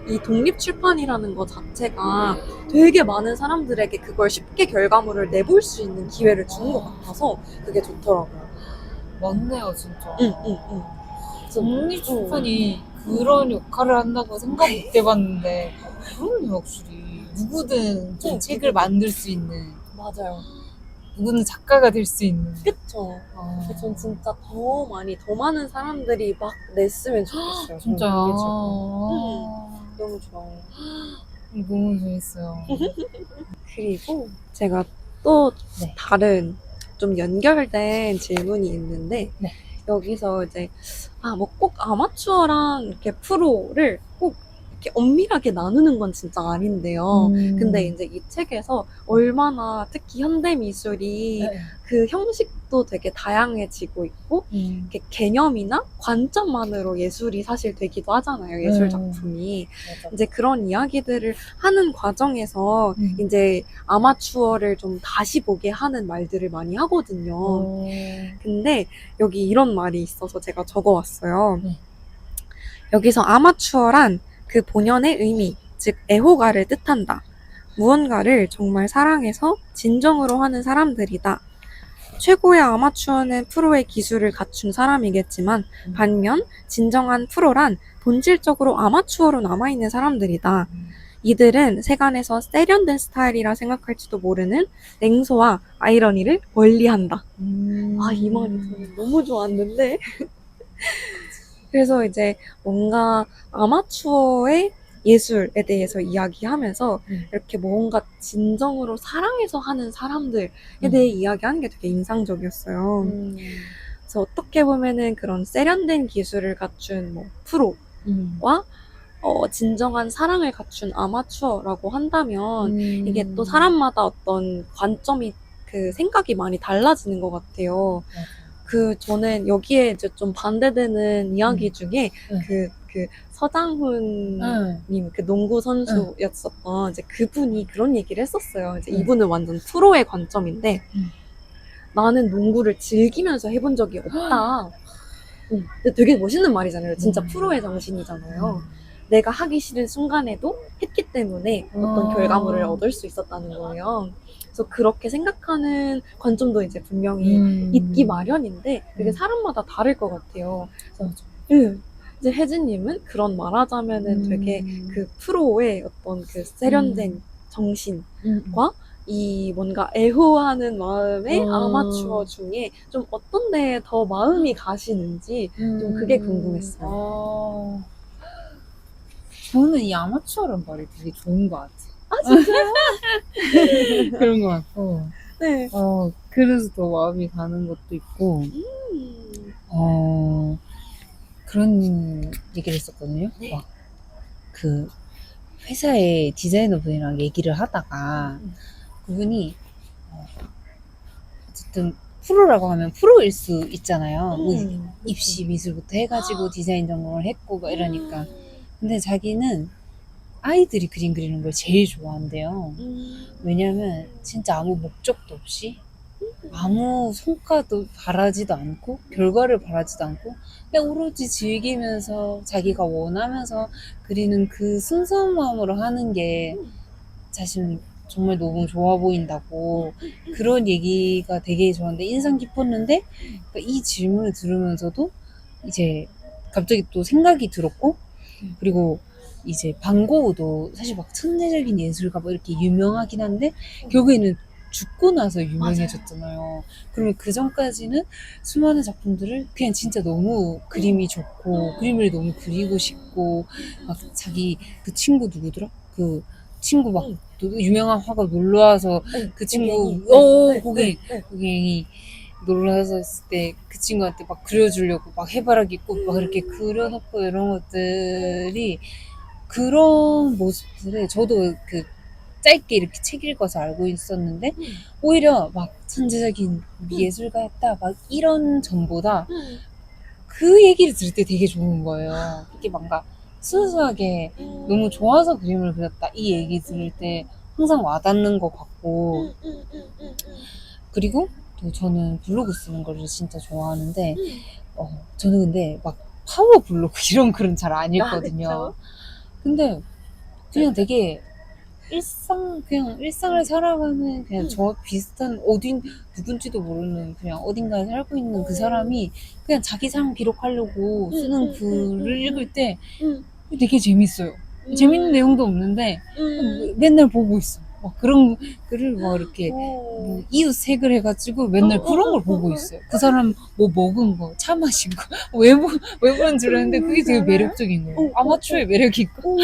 이 독립출판이라는 것 자체가 되게 많은 사람들에게 그걸 쉽게 결과물을 내볼 수 있는 기회를 주는 것 같아서 그게 좋더라고요. 맞네요, 진짜. 그래서 독립출판이 그런 역할을 한다고 생각 못 해봤는데, 그럼요, 확실히. 누구든 좀 책을 만들 수 있는, 맞아요. 누구든 작가가 될 수 있는. 그쵸. 전 진짜 더 많은 사람들이 막 냈으면 좋겠어요. 진짜. 너무 좋아요. 너무 재밌어요. 그리고 제가 또 네. 다른 좀 연결된 질문이 있는데 네. 여기서 이제 뭐 꼭 아마추어랑 이렇게 프로를 꼭 이렇게 엄밀하게 나누는 건 진짜 아닌데요. 근데 이제 이 책에서 얼마나 특히 현대 미술이 그 형식도 되게 다양해지고 있고 이렇게 개념이나 관점만으로 예술이 사실 되기도 하잖아요. 예술 작품이. 이제 그런 이야기들을 하는 과정에서 이제 아마추어를 좀 다시 보게 하는 말들을 많이 하거든요. 근데 여기 이런 말이 있어서 제가 적어왔어요. 여기서 아마추어란 그 본연의 의미, 즉 애호가를 뜻한다. 무언가를 정말 사랑해서 진정으로 하는 사람들이다. 최고의 아마추어는 프로의 기술을 갖춘 사람이겠지만 반면 진정한 프로란 본질적으로 아마추어로 남아있는 사람들이다. 이들은 세간에서 세련된 스타일이라 생각할지도 모르는 냉소와 아이러니를 원리한다. 이 말이 저는 너무 좋았는데 그래서 이제 뭔가 아마추어의 예술에 대해서 이야기하면서 이렇게 뭔가 진정으로 사랑해서 하는 사람들에 대해 이야기하는 게 되게 인상적이었어요. 그래서 어떻게 보면은 그런 세련된 기술을 갖춘 뭐 프로와 진정한 사랑을 갖춘 아마추어라고 한다면 이게 또 사람마다 어떤 관점이 그 생각이 많이 달라지는 것 같아요. 저는 여기에 이제 좀 반대되는 이야기 중에 응. 그 서장훈 응. 님, 그 농구 선수였었던 이제 그분이 그런 얘기를 했었어요. 이제 응. 이분은 완전 프로의 관점인데 응. 나는 농구를 즐기면서 해본 적이 없다. 근데 되게 멋있는 말이잖아요. 진짜 프로의 정신이잖아요. 내가 하기 싫은 순간에도 했기 때문에 어떤 결과물을 얻을 수 있었다는 거예요. 그래서 그렇게 생각하는 관점도 이제 분명히 있기 마련인데 그게 사람마다 다를 것 같아요. 그래서 이제 혜진님은 그런 말하자면은 되게 그 프로의 어떤 그 세련된 정신과 이 뭔가 애호하는 마음의 아마추어 중에 좀 어떤 데에 더 마음이 가시는지 좀 그게 궁금했어요. 저는 이 아마추어란 말이 되게 좋은 것 같아요. 아, 진짜요? 그런 것 같고, 네. 그래서 더 마음이 가는 것도 있고, 그런 얘기를 했었거든요. 네. 막, 그, 회사의 디자이너 분이랑 얘기를 하다가, 그분이, 어쨌든, 프로라고 하면 프로일 수 있잖아요. 뭐 입시 미술부터 해가지고 디자인 전공을 했고, 막 이러니까. 근데 자기는 아이들이 그림 그리는 걸 제일 좋아한대요. 왜냐면 진짜 아무 목적도 없이 아무 성과도 바라지도 않고 결과를 바라지도 않고 그냥 오로지 즐기면서 자기가 원하면서 그리는 그 순수한 마음으로 하는 게 자신 정말 너무 좋아 보인다고 그런 얘기가 되게 저한테 인상 깊었는데 그러니까 이 질문을 들으면서도 이제 갑자기 또 생각이 들었고 그리고 이제 반 고흐도 사실 막 천재적인 예술가 뭐 이렇게 유명하긴 한데 결국에는 죽고 나서 유명해졌잖아요. 그러면 그 전까지는 수많은 작품들을 그냥 진짜 너무 그림이 좋고 그림을 너무 그리고 싶고 막 자기 그 친구 누구더라? 그 친구 막 유명한 화가 놀러 와서 그 친구 고갱이 놀러 와서 있을 때 그 친구한테 막 그려주려고 막 해바라기 꽃 막 이렇게 그려놓고 이런 것들이 그런 모습들을 저도 그 짧게 이렇게 책 읽어서 알고 있었는데 오히려 막 천재적인 예술가였다 막 이런 전보다 그 얘기를 들을 때 되게 좋은 거예요. 이게 뭔가 순수하게 너무 좋아서 그림을 그렸다 이 얘기 들을 때 항상 와닿는 것 같고 그리고 또 저는 블로그 쓰는 거를 진짜 좋아하는데 저는 근데 막 파워 블로그 이런 글은 잘 안 읽거든요. 근데 그냥 되게 그냥 일상을 살아가는 그냥 저 비슷한 누군지도 모르는 그냥 어딘가에 살고 있는 그 사람이 그냥 자기 삶 기록하려고 쓰는 글을 읽을 때 되게 재밌어요. 재밌는 내용도 없는데 맨날 보고 있어. 막 그런 글을 막 이렇게 뭐 이웃색을 해가지고 맨날 그런 걸 보고 있어요. 그 사람 뭐 먹은 거, 차 마신 거, 왜 보는 줄 알았는데 그게 되게 매력적인 거예요. 아마추어의 매력이 있고.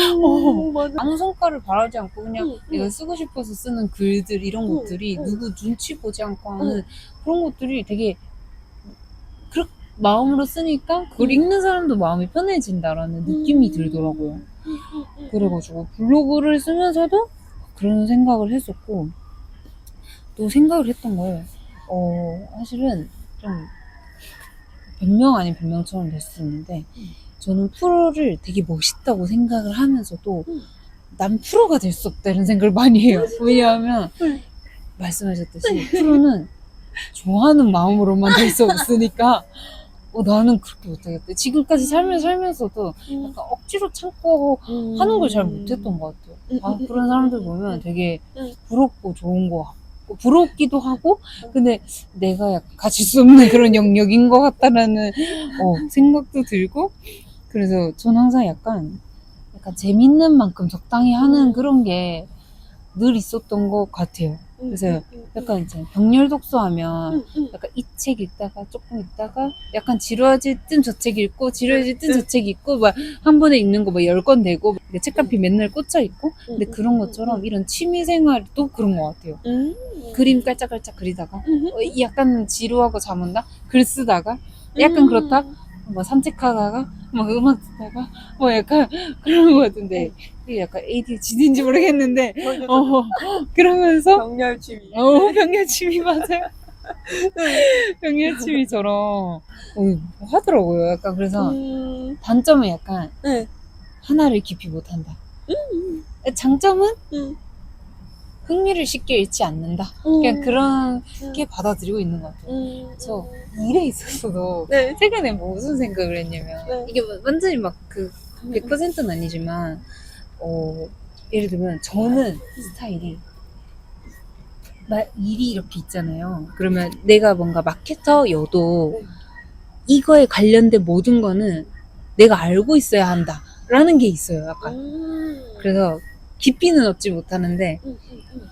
아무 성과를 바라지 않고 그냥 내가 쓰고 싶어서 쓰는 글들 이런 것들이 누구 눈치 보지 않고 하는 그런 것들이 되게 마음으로 쓰니까 그걸 읽는 사람도 마음이 편해진다라는 느낌이 들더라고요. 그래가지고 블로그를 쓰면서도 그런 생각을 했었고 또 생각을 했던 거예요. 사실은 좀 변명 아닌 변명처럼 될 수 있는데 저는 프로를 되게 멋있다고 생각을 하면서도 난 프로가 될 수 없다는 생각을 많이 해요. 왜냐하면 말씀하셨듯이 프로는 좋아하는 마음으로만 될 수 없으니까 나는 그렇게 못하겠다. 지금까지 살면서도 약간 억지로 참고 하는 걸 잘 못했던 것 같아요. 그런 사람들 보면 되게 부럽고 좋은 것 같고 부럽기도 하고 근데 내가 약간 가질 수 없는 그런 영역인 것 같다라는 생각도 들고 그래서 전 항상 약간 재밌는 만큼 적당히 하는 그런 게 늘 있었던 것 같아요. 그래서 약간 이제 병렬 독서하면 약간 이 책 읽다가 조금 읽다가 약간 지루해질 땐 저 책 읽고 지루해질 땐 저 책 읽고 막 한 번에 읽는 거 막 10권 내고 책갈피 맨날 꽂혀 있고 근데 그런 것처럼 이런 취미생활도 그런 것 같아요. 그림 깔짝깔짝 그리다가 약간 지루하고 잠 온다? 글 쓰다가 약간 그렇다? 뭐 산책하다가 막 음악 듣다가 뭐 약간 그런 거 같은데 이게 약간 ADHD인지 모르겠는데 그러면서 병렬 취미. 병렬 취미 맞아요. 평일 취미처럼 하더라고요. 약간 그래서 음, 단점은 약간 네. 하나를 깊이 못한다. 장점은 음, 흥미를 쉽게 잃지 않는다. 그냥 그렇게 받아들이고 있는 것 같아요. 그래서 일에 있어서도 네. 최근에 뭐 무슨 생각을 했냐면 네. 이게 완전히 막 그 100%는 아니지만 예를 들면 저는 스타일이 일이 이렇게 있잖아요. 그러면 내가 뭔가 마케터여도 네. 이거에 관련된 모든 거는 내가 알고 있어야 한다라는 게 있어요. 약간. 그래서 깊이는 얻지 못하는데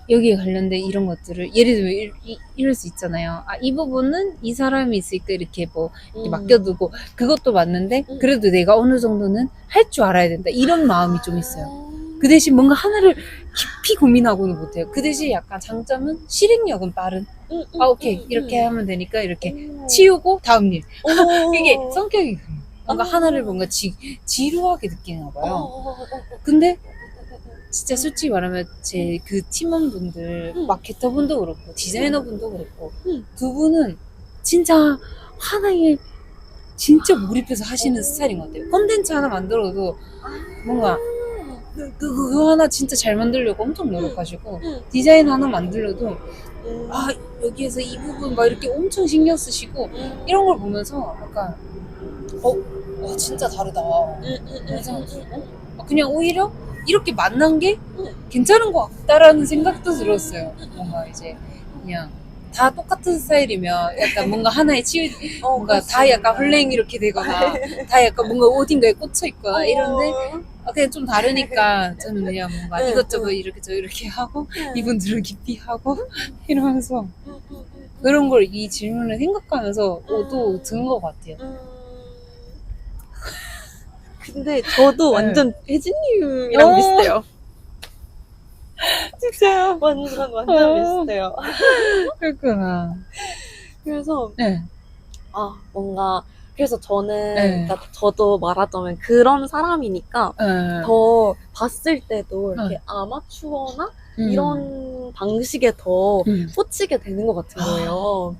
여기에 관련된 이런 것들을 예를 들면 이럴 수 있잖아요. 이 부분은 이 사람이 있으니까 이렇게 뭐 이렇게 맡겨두고 그것도 맞는데 그래도 내가 어느 정도는 할 줄 알아야 된다. 이런 마음이 좀 있어요. 그 대신 뭔가 하나를 깊이 고민하고는 못해요. 그 대신 약간 장점은 실행력은 빠른. 오케이. 이렇게 하면 되니까 이렇게 치우고 다음 일. 이게 성격이 그래요. 뭔가 하나를 뭔가 지루하게 느끼나 봐요. 근데 진짜 솔직히 말하면 제 그 팀원분들, 마케터분도 그렇고 디자이너분도 그렇고 두 분은 진짜 하나에 진짜 몰입해서 하시는 스타일인 것 같아요. 콘텐츠 하나 만들어도 뭔가 그거 하나 진짜 잘 만들려고 엄청 노력하시고 디자인 하나 만들려도 여기에서 이 부분 막 이렇게 엄청 신경 쓰시고 이런 걸 보면서 약간 진짜 다르다 이런 생각 들고 그냥 오히려 이렇게 만난 게 괜찮은 것 같다라는 생각도 들었어요. 뭔가 이제 그냥 다 똑같은 스타일이면 약간 뭔가 하나에 뭔가 다 약간 헐랭 이렇게 되거나 다 약간 뭔가 어딘가에 꽂혀 있거나 이런데 그냥 좀 다르니까 저는 그냥 뭔가 이것저것 이렇게 저 이렇게 하고 이분들은 깊이 하고 이러면서 그런 걸 이 질문을 생각하면서 또 든 것 같아요. 근데 저도 네. 완전 혜진님이랑 비슷해요. 진짜요? 완전 비슷해요. 그렇구나. 그래서 네. 뭔가 그래서 저는 네. 그러니까 저도 말하자면 그런 사람이니까 네. 더 봤을 때도 이렇게 네. 아마추어나 이런 방식에 더 꽂히게 되는 것 같은 거예요.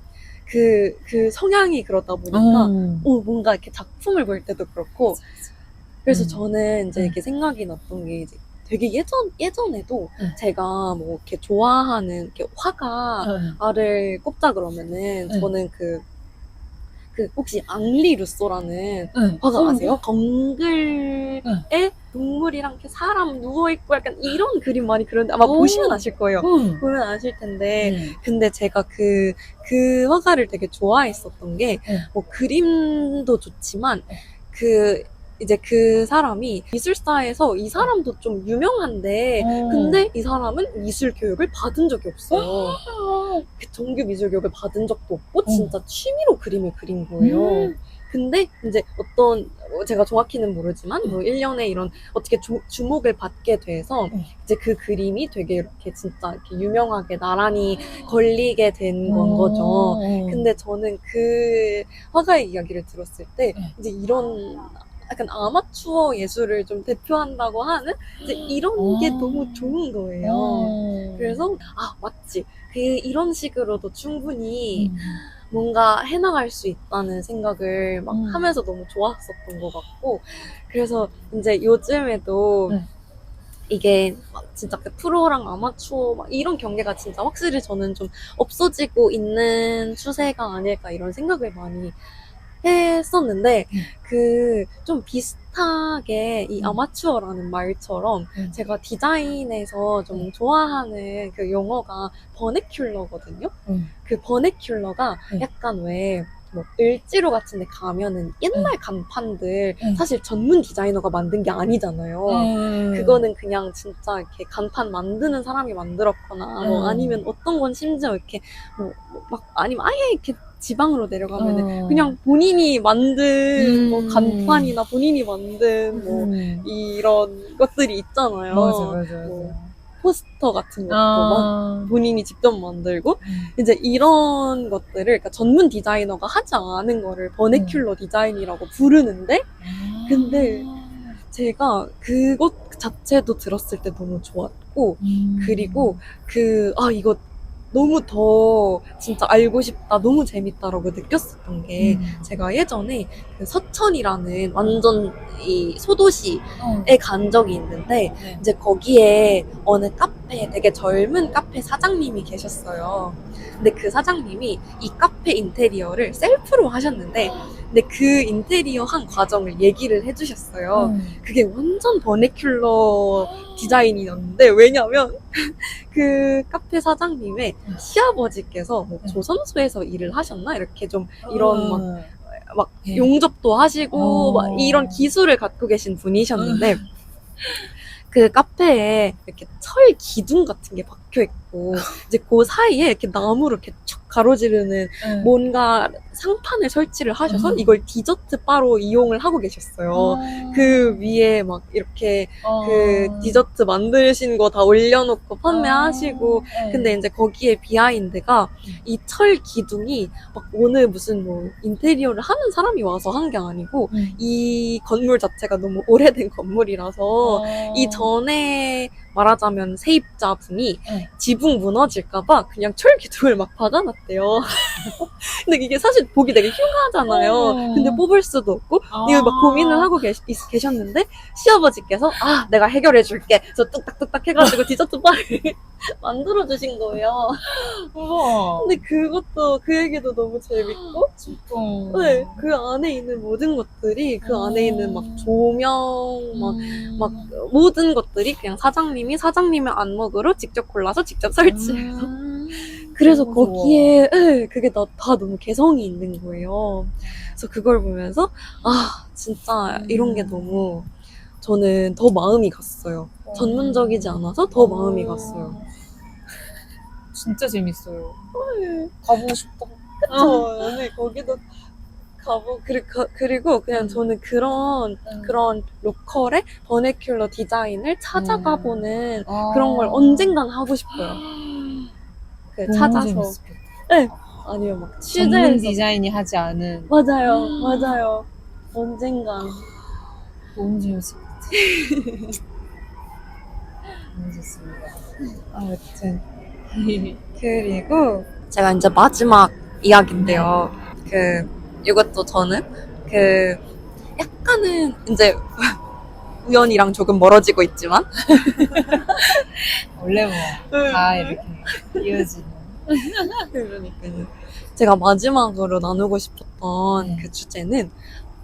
그 성향이 그러다 보니까 뭔가 이렇게 작품을 볼 때도 그렇고 그래서 저는 이제 이렇게 생각이 났던 게 이제 되게 예전에도 제가 뭐 이렇게 좋아하는 이렇게 화가를 꼽자 그러면은 저는 그 혹시 앙리 루소라는 화가 아세요? 정글에 동물이랑 이렇게 사람 누워있고 약간 이런 그림 많이 그렸는데 아마 보시면 아실 거예요. 보면 아실 텐데 근데 제가 그 화가를 되게 좋아했었던 게 뭐 그림도 좋지만 이제 그 사람이 미술사에서 이 사람도 좀 유명한데 근데 이 사람은 미술 교육을 받은 적이 없어요. 정규 미술 교육을 받은 적도 없고 진짜 취미로 그림을 그린 거예요. 근데 이제 제가 정확히는 모르지만 뭐 1년에 이런 어떻게 주목을 받게 돼서 이제 그 그림이 되게 이렇게 진짜 이렇게 유명하게 나란히 걸리게 된 건 거죠. 근데 저는 그 화가의 이야기를 들었을 때 이제 이런 약간 아마추어 예술을 좀 대표한다고 하는 이제 이런 게 너무 좋은 거예요. 그래서 맞지. 이런 식으로도 충분히 뭔가 해나갈 수 있다는 생각을 막 하면서 너무 좋았었던 것 같고 그래서 이제 요즘에도 이게 막 진짜 그 프로랑 아마추어 막 이런 경계가 진짜 확실히 저는 좀 없어지고 있는 추세가 아닐까 이런 생각을 많이 했었는데 좀 비슷하게 이 아마추어라는 말처럼 제가 디자인에서 좀 좋아하는 그 용어가 버네큘러거든요. 그 버네큘러가 약간 뭐 을지로 같은 데 가면은 옛날 간판들 사실 전문 디자이너가 만든 게 아니잖아요. 그거는 그냥 진짜 이렇게 간판 만드는 사람이 만들었거나 뭐 아니면 어떤 건 심지어 이렇게 막 아니면 아예 이렇게 지방으로 내려가면은 그냥 본인이 만든 뭐 간판이나 본인이 만든 뭐 이런 것들이 있잖아요. 맞아. 뭐 포스터 같은 것도 막 본인이 직접 만들고 이제 이런 것들을 그러니까 전문 디자이너가 하지 않은 거를 버네큘러 디자인이라고 부르는데 근데 제가 그것 자체도 들었을 때 너무 좋았고 그리고 이거 너무 더 진짜 알고 싶다, 너무 재밌다라고 느꼈었던 게 제가 예전에 그 서천이라는 완전 이 소도시에 간 적이 있는데 네. 이제 거기에 어느 카페, 되게 젊은 카페 사장님이 계셨어요. 근데 그 사장님이 이 카페 인테리어를 셀프로 하셨는데 근데 그 인테리어 한 과정을 얘기를 해주셨어요. 그게 완전 버네큘러 디자인이었는데 왜냐면 그 카페 사장님의 시아버지께서 뭐 조선소에서 일을 하셨나? 이렇게 좀 이런 막 네. 용접도 하시고 막 이런 기술을 갖고 계신 분이셨는데 그 카페에 이렇게 철 기둥 같은 게 박혀 있고 이제 그 사이에 이렇게 나무로 이렇게 쭉 가로지르는 뭔가 상판을 설치를 하셔서 이걸 디저트 바로 이용을 하고 계셨어요. 그 위에 막 이렇게 그 디저트 만드신 거 다 올려놓고 판매하시고 근데 이제 거기에 비하인드가 이 철 기둥이 막 오늘 무슨 뭐 인테리어를 하는 사람이 와서 한 게 아니고 이 건물 자체가 너무 오래된 건물이라서 이 전에 말하자면 세입자분이 지붕 무너질까봐 그냥 철 기둥을 막 박아놨대요. 근데 이게 사실 보기 되게 흉하잖아요. 근데 뽑을 수도 없고 이거 막 고민을 하고 계셨는데 시아버지께서 내가 해결해줄게. 그래서 뚝딱뚝딱 해가지고 디저트 바를 만들어주신 거예요. 우와. 근데 그것도 그 얘기도 너무 재밌고 진짜. 네, 그 안에 있는 모든 것들이 그 안에 있는 막 조명 막 모든 것들이 그냥 사장님의 안목으로 직접 골라서 직접 설치해서 그래서 너무 거기에 네, 그게 다 너무 개성이 있는 거예요. 그래서 그걸 보면서 진짜 이런 게 너무 저는 더 마음이 갔어요. 전문적이지 않아서 더 마음이 갔어요. 진짜 재밌어요. 가보고 싶다. 그쵸. 네, 거기도 그리고 그냥 저는 그런 로컬의 버네큘러 디자인을 찾아가보는 그런 걸 언젠간 하고 싶어요. 그 너무 찾아서. 재밌었겠다. 네. 아니면 막 전문 취재해서. 디자인이 하지 않은. 맞아요. 언젠간. 너무 재밌을 것 같아. 너무 좋습니다. 아무튼. 그리고 제가 이제 마지막 이야기인데요. 이것도 저는 약간은 이제 우연이랑 조금 멀어지고 있지만 원래 뭐 다 이렇게 이어지는. 그러니까요. 제가 마지막으로 나누고 싶었던 그 주제는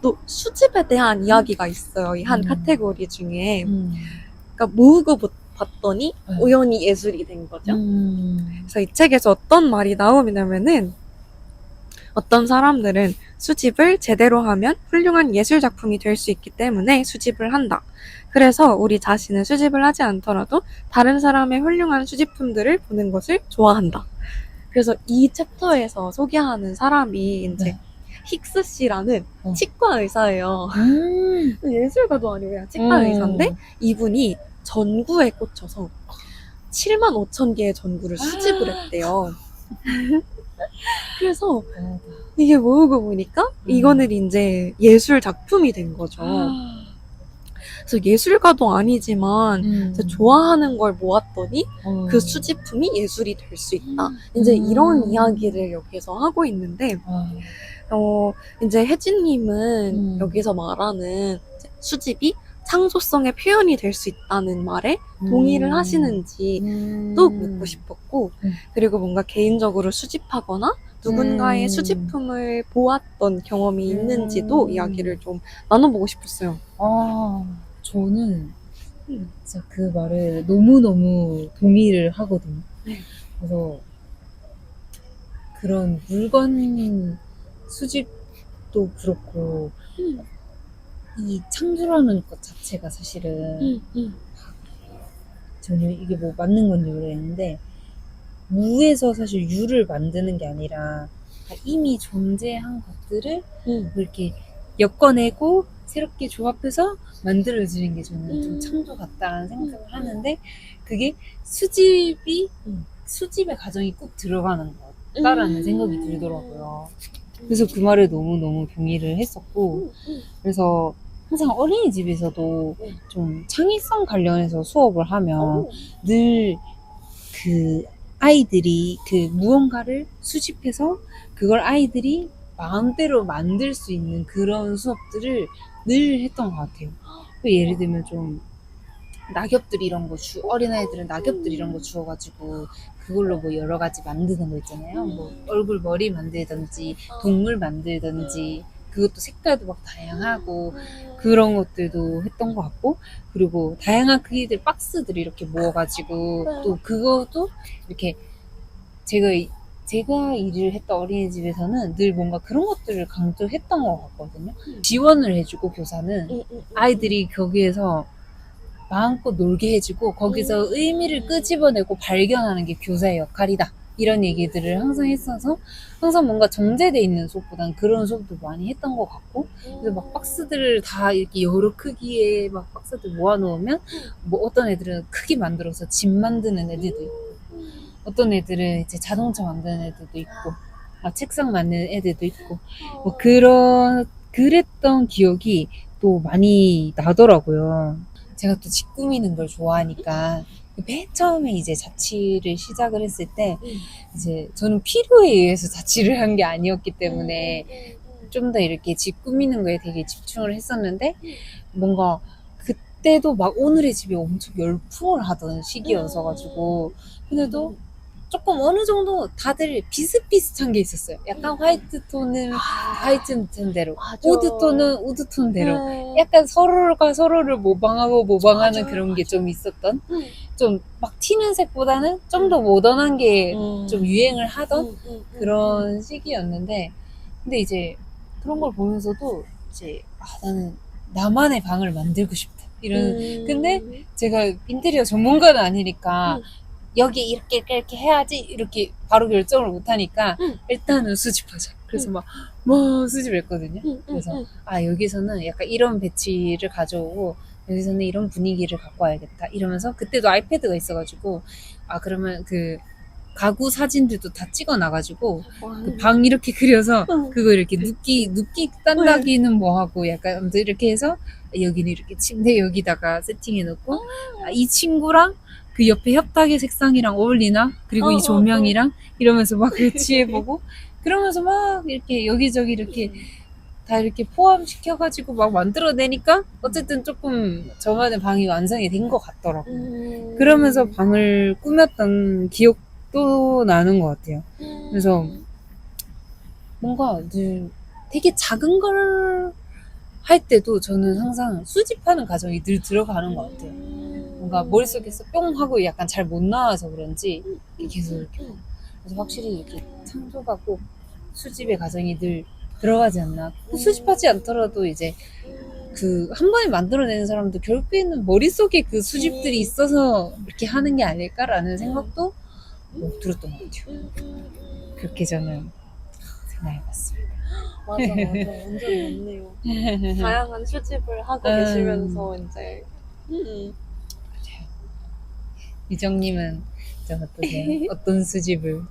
또 수집에 대한 이야기가 있어요. 이 한 카테고리 중에. 그러니까 모으고 봤더니 우연히 예술이 된 거죠. 그래서 이 책에서 어떤 말이 나오냐면은 어떤 사람들은 수집을 제대로 하면 훌륭한 예술 작품이 될 수 있기 때문에 수집을 한다. 그래서 우리 자신은 수집을 하지 않더라도 다른 사람의 훌륭한 수집품들을 보는 것을 좋아한다. 그래서 이 챕터에서 소개하는 사람이 이제 힉스 씨라는 치과 의사예요. 예술가도 아니고 그냥 치과 의사인데 이분이 전구에 꽂혀서 75,000개의 전구를 수집을 했대요. 그래서 이게 모으고 보니까 이거는 이제 예술 작품이 된 거죠. 그래서 예술가도 아니지만 이제 좋아하는 걸 모았더니 그 수집품이 예술이 될 수 있다. 이제 이런 이야기를 여기서 하고 있는데 이제 혜진님은 여기서 말하는 수집이 창조성의 표현이 될 수 있다는 말에 동의를 하시는지도 묻고 싶었고 그리고 뭔가 개인적으로 수집하거나 누군가의 수집품을 보았던 경험이 있는지도 이야기를 좀 나눠보고 싶었어요. 저는 진짜 그 말에 너무너무 동의를 하거든요. 그래서 그런 물건 수집도 그렇고 이 창조라는 것 자체가 사실은 저는 이게 뭐 맞는 건지 모르겠는데 무에서 사실 유를 만드는 게 아니라 이미 존재한 것들을 이렇게 엮어내고 새롭게 조합해서 만들어지는 게 저는 좀 창조 같다라는 생각을 하는데 그게 수집의 과정이 꼭 들어가는 것 같다라는 생각이 들더라고요. 그래서 그 말에 너무너무 동의를 했었고 그래서 항상 어린이집에서도 좀 창의성 관련해서 수업을 하면 늘 그 아이들이 그 무언가를 수집해서 그걸 아이들이 마음대로 만들 수 있는 그런 수업들을 늘 했던 것 같아요. 예를 들면 좀 낙엽들 이런 거 어린아이들은 낙엽들 이런 거 주워가지고 그걸로 뭐 여러 가지 만드는 거 있잖아요. 뭐 얼굴 머리 만들든지 동물 만들든지 그것도 색깔도 막 다양하고 그런 것들도 했던 것 같고, 그리고 다양한 크기들 박스들 이렇게 모아가지고 또 그것도 이렇게 제가 일을 했던 어린이집에서는 늘 뭔가 그런 것들을 강조했던 것 같거든요. 지원을 해주고 교사는 아이들이 거기에서 마음껏 놀게 해주고 거기서 의미를 끄집어내고 발견하는 게 교사의 역할이다. 이런 얘기들을 항상 했어서 항상 뭔가 정제돼 있는 수업보다는 그런 수업도 많이 했던 것 같고, 그래서 막 박스들을 다 이렇게 여러 크기의 막 박스들 모아놓으면 뭐 어떤 애들은 크게 만들어서 집 만드는 애들도 있고, 어떤 애들은 이제 자동차 만드는 애들도 있고, 책상 만드는 애들도 있고, 뭐 그랬던 기억이 또 많이 나더라고요. 제가 또 집 꾸미는 걸 좋아하니까 맨 처음에 이제 자취를 시작을 했을 때 이제 저는 필요에 의해서 자취를 한 게 아니었기 때문에 좀 더 이렇게 집 꾸미는 거에 되게 집중을 했었는데, 뭔가 그때도 막 오늘의 집에 엄청 열풍을 하던 시기여서 가지고, 근데도 조금 어느 정도 다들 비슷비슷한 게 있었어요. 약간 화이트 톤은 화이트 톤대로, 맞아. 우드 톤은 우드 톤대로, 네. 약간 서로가 서로를 모방하는 맞아요, 그런 게 좀 있었던, 음. 좀 막 튀는 색보다는 좀 더 모던한 게 좀 유행을 하던 그런 시기였는데, 근데 이제 그런 걸 보면서도 이제 나는 나만의 방을 만들고 싶다 이런. 근데 제가 인테리어 전문가는 아니니까 여기 이렇게 해야지 이렇게 바로 결정을 못하니까 일단은 수집하자. 그래서 막 수집했거든요. 그래서 여기서는 약간 이런 배치를 가져오고 여기서는 이런 분위기를 갖고 와야겠다 이러면서, 그때도 아이패드가 있어가지고 그러면 그 가구 사진들도 다 찍어놔가지고 그 방 이렇게 그려서 그거 이렇게 눕기 딴다기는 뭐하고 약간 아무튼 이렇게 해서 여기는 이렇게 침대 여기다가 세팅해놓고 이 친구랑 그 옆에 협탁의 색상이랑 어울리나? 그리고 이 조명이랑 이러면서 막 배치해보고 그러면서 막 이렇게 여기저기 이렇게 다 이렇게 포함시켜가지고 막 만들어내니까 어쨌든 조금 저만의 방이 완성이 된 것 같더라고요. 그러면서 방을 꾸몄던 기억도 나는 것 같아요. 그래서 뭔가 늘 되게 작은 걸 할 때도 저는 항상 수집하는 과정이 늘 들어가는 것 같아요. 뭔가 머릿속에서 뿅 하고 약간 잘 못 나와서 그런지 계속 이렇게. 그래서 확실히 이렇게 창조하고 수집의 과정이 늘 들어가지 않나. 수집하지 않더라도 이제 그 한 번에 만들어내는 사람도 결국에는 머릿속에 그 수집들이 있어서 이렇게 하는 게 아닐까라는 생각도 들었던 것 같아요. 그렇게 저는 생각해봤습니다. 맞아. 완전 맞네요. 다양한 수집을 하고 계시면서 이제 유정님은 좀 어떠세요? 어떤 수집을?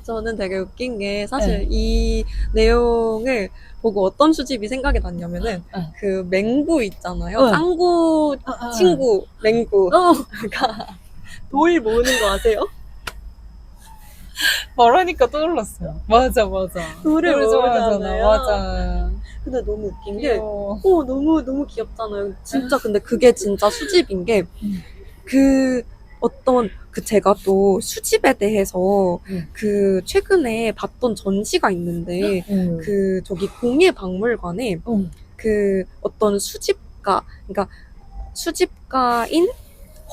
저는 되게 웃긴 게 사실 이 내용을 보고 어떤 수집이 생각이 났냐면은 그 맹구 있잖아요. 짱구 친구 맹구가 돌 모으는 거 아세요? 말하니까 떠올랐어요. 맞아. 돌을 좋아하잖아. 모으잖아요. 맞아. 근데 너무 웃긴 게 귀여워. 너무 귀엽잖아요. 진짜 근데 그게 진짜 수집인 게 제가 또 수집에 대해서 그 최근에 봤던 전시가 있는데 저기 공예박물관에 그 어떤 그러니까 수집가인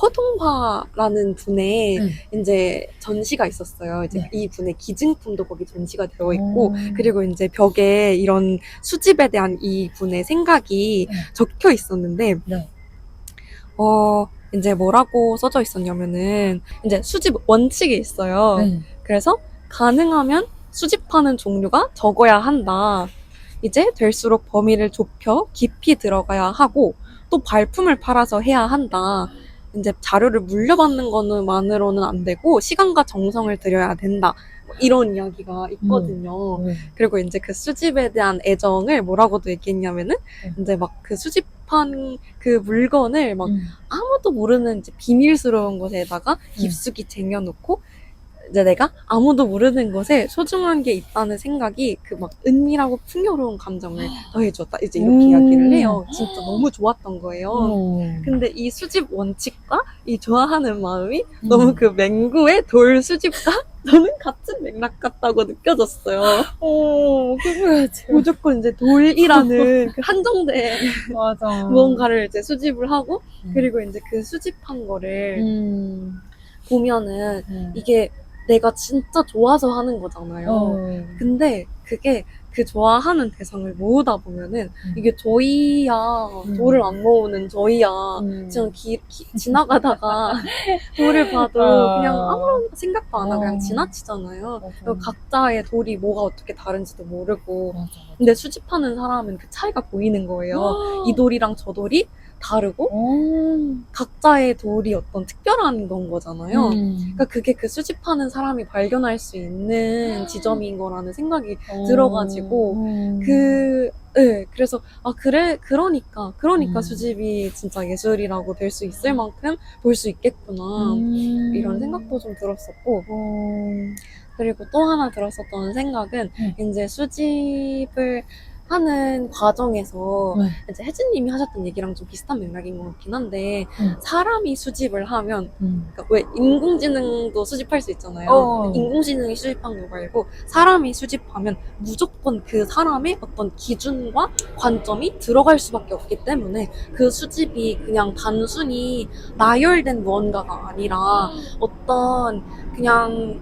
허동화라는 분의 이제 전시가 있었어요. 이제 이 분의 기증품도 거기 전시가 되어 있고, 그리고 이제 벽에 이런 수집에 대한 이 분의 생각이 적혀 있었는데, 이제 뭐라고 써져 있었냐면은, 이제 수집 원칙이 있어요. 그래서 가능하면 수집하는 종류가 적어야 한다. 이제 될수록 범위를 좁혀 깊이 들어가야 하고, 또 발품을 팔아서 해야 한다. 이제 자료를 물려받는 거는만으로는 안 되고 시간과 정성을 들여야 된다. 이런 이야기가 있거든요. 그리고 이제 그 수집에 대한 애정을 뭐라고도 얘기했냐면은 이제 막 그 수집한 그 물건을 막 아무도 아무도 모르는 이제 비밀스러운 곳에다가 깊숙이 쟁여놓고 이제 내가 아무도 모르는 곳에 소중한 게 있다는 생각이 그 막 은밀하고 풍요로운 감정을 더해줬다. 이제 이렇게 이야기를 해요. 진짜 너무 좋았던 거예요. 근데 이 수집 원칙과 이 좋아하는 마음이 너무 그 맹구의 돌 수집과 저는 같은 맥락 같다고 느껴졌어요. 그래야지. 무조건 이제 돌이라는 그 한정된 맞아. 무언가를 이제 수집을 하고 그리고 이제 그 수집한 거를 보면은 이게 내가 진짜 좋아서 하는 거잖아요. 근데 그게 그 좋아하는 대상을 모으다 보면은 이게 저희야 돌을 안 모으는 저희야 지금 지나가다가 돌을 봐도 그냥 아무런 생각도 안 하고 그냥 지나치잖아요. 그리고 각자의 돌이 뭐가 어떻게 다른지도 모르고 근데 수집하는 사람은 그 차이가 보이는 거예요. 이 돌이랑 저 돌이 다르고 각자의 돌이 어떤 특별한 건 거잖아요. 그러니까 그게 그 수집하는 사람이 발견할 수 있는 지점인 거라는 생각이 들어가지고 그래서 그러니까 수집이 진짜 예술이라고 될 수 있을 만큼 볼 수 있겠구나 이런 생각도 좀 들었었고 그리고 또 하나 들었었던 생각은 이제 수집을 하는 과정에서 이제 혜진님이 하셨던 얘기랑 좀 비슷한 맥락인 것 같긴 한데 사람이 수집을 하면 그러니까 왜 인공지능도 수집할 수 있잖아요. 인공지능이 수집한 거 말고 사람이 수집하면 무조건 그 사람의 어떤 기준과 관점이 들어갈 수밖에 없기 때문에 그 수집이 그냥 단순히 나열된 무언가가 아니라 어떤 그냥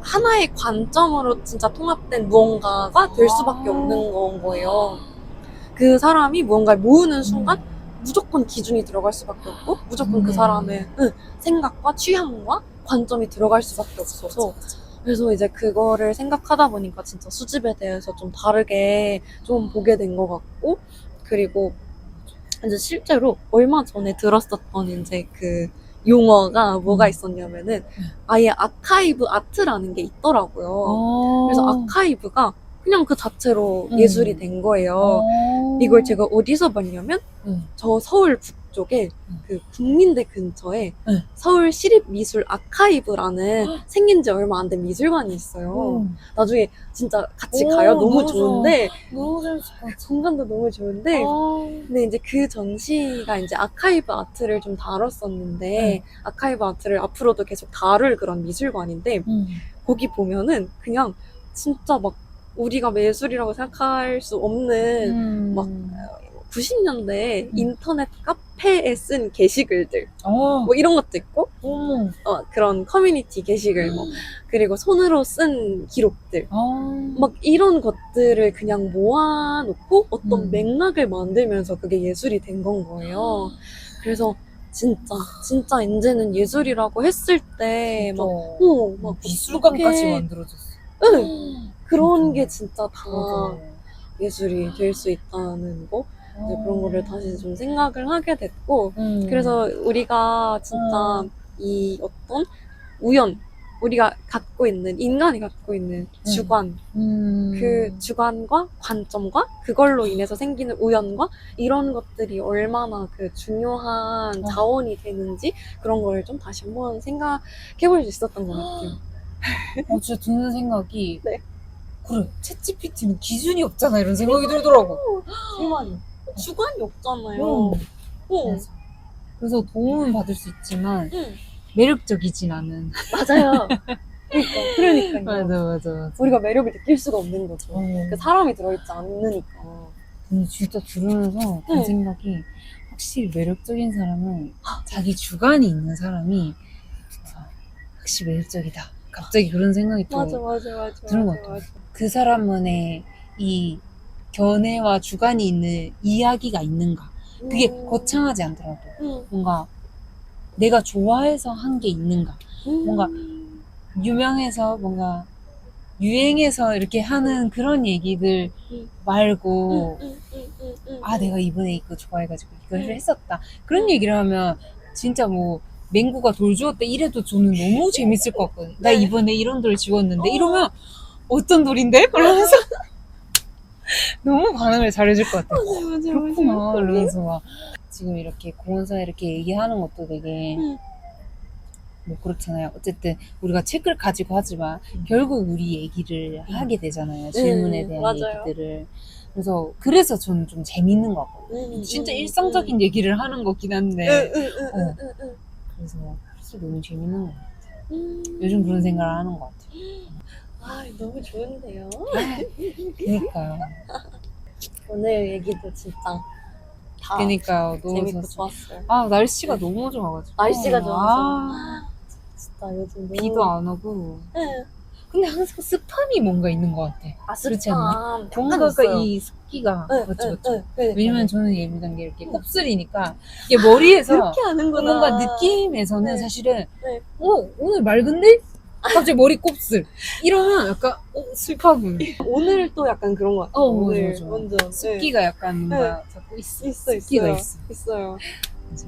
하나의 관점으로 진짜 통합된 무언가가 될 수밖에 없는 건 거예요. 그 사람이 무언가를 모으는 순간 무조건 기준이 들어갈 수밖에 없고 무조건 그 사람의 생각과 취향과 관점이 들어갈 수밖에 없어서 그래서 이제 그거를 생각하다 보니까 진짜 수집에 대해서 좀 다르게 좀 보게 된 것 같고 그리고 이제 실제로 얼마 전에 들었었던 이제 그 용어가 뭐가 있었냐면은 아예 아카이브 아트라는 게 있더라고요. 그래서 아카이브가 그냥 그 자체로 예술이 된 거예요. 이걸 제가 어디서 봤냐면 저 서울 북쪽에 그 국민대 근처에 서울시립미술 아카이브라는 생긴 지 얼마 안 된 미술관이 있어요. 나중에 진짜 같이 가요. 너무 좋은데 너무 재밌을 것 같아. 공간도 너무 좋은데 근데 이제 그 전시가 이제 아카이브 아트를 좀 다뤘었는데 아카이브 아트를 앞으로도 계속 다룰 그런 미술관인데 거기 보면은 그냥 진짜 막 우리가 예술이라고 생각할 수 없는 막 90년대 인터넷 카페에 쓴 게시글들 뭐 이런 것도 있고 그런 커뮤니티 게시글 뭐 그리고 손으로 쓴 기록들 막 이런 것들을 그냥 모아놓고 어떤 맥락을 만들면서 그게 예술이 된 건 거예요. 그래서 진짜 이제는 예술이라고 했을 때 막 미술관까지 만들어졌어. 그런 게 진짜 다 예술이 될 수 있다는 거 이제 그런 거를 다시 좀 생각을 하게 됐고 그래서 우리가 진짜 이 어떤 우리가 갖고 있는 인간이 갖고 있는 주관 그 주관과 관점과 그걸로 인해서 생기는 우연과 이런 것들이 얼마나 그 중요한 자원이 되는지 그런 걸 좀 다시 한번 생각해볼 수 있었던 것 같아요. 진짜 드는 생각이 네. 그래 챗GPT는 기준이 없잖아 이런 생각이 들더라고. 제 말이 주관이 없잖아요. 그래서 도움은 받을 수 있지만 매력적이진 않은. 맞아요. 그러니까요. 맞아. 우리가 매력을 느낄 수가 없는 거죠. 그 사람이 들어있지 않으니까. 진짜 들으면서 든 생각이 확실히 매력적인 사람은 자기 주관이 있는 사람이 확실히 매력적이다. 갑자기 그런 생각이 또 맞아. 드는 것 같아요. 그 사람만의 이 견해와 주관이 있는 이야기가 있는가. 그게 거창하지 않더라도 뭔가 내가 좋아해서 한 게 있는가. 뭔가 유명해서 뭔가 유행해서 이렇게 하는 그런 얘기들 말고 내가 이번에 이거 좋아해가지고 이걸 했었다. 그런 얘기를 하면 진짜 뭐 맹구가 돌 주웠대 이래도 저는 너무 재밌을 것 같거든요. 나 이번에 이런 돌 주웠는데 이러면 어떤 돌인데? 그러면서 너무 반응을 잘해줄 것 같아요. 그렇구나 이러면서 막 지금 이렇게 공원서 이렇게 얘기하는 것도 되게 뭐 그렇잖아요. 어쨌든 우리가 책을 가지고 하지만 결국 우리 얘기를 하게 되잖아요. 질문에 대한 맞아요. 얘기들을. 그래서 저는 좀 재밌는 것 같거든요. 진짜 일상적인 얘기를 하는 거긴 한데 그래서 너무 재밌는 것 같아요. 요즘 그런 생각을 하는 것 같아요. 아, 너무 좋은데요. 그니까요. 오늘 얘기도 진짜 다 그니까요. 재밌고 너무 좋았어요. 아, 날씨가 너무 좋아가지고. 날씨가 좋아서 아, 진짜 요즘 너무 비도 안 오고. 네. 근데 항상 습함이 뭔가 있는 것 같아. 아, 그렇지 않나? 습한 뭔가가 이 습기가. 네, 그렇죠, 네, 그렇죠. 네, 네. 왜냐면 저는 예민한 게 이렇게 곱슬이니까 이게 머리에서 그렇게 하는구나. 뭔가 느낌에서는 네. 사실은 네. 오늘 맑은데? 갑자기 머리 곱슬 이러면 약간 습하군. 오늘 또 약간 그런 것 같아요. 오늘 맞아. 완전 습기가 약간 뭔가 자꾸 있어. 있어 습기가 있어요. 있어. 있어요. 맞아.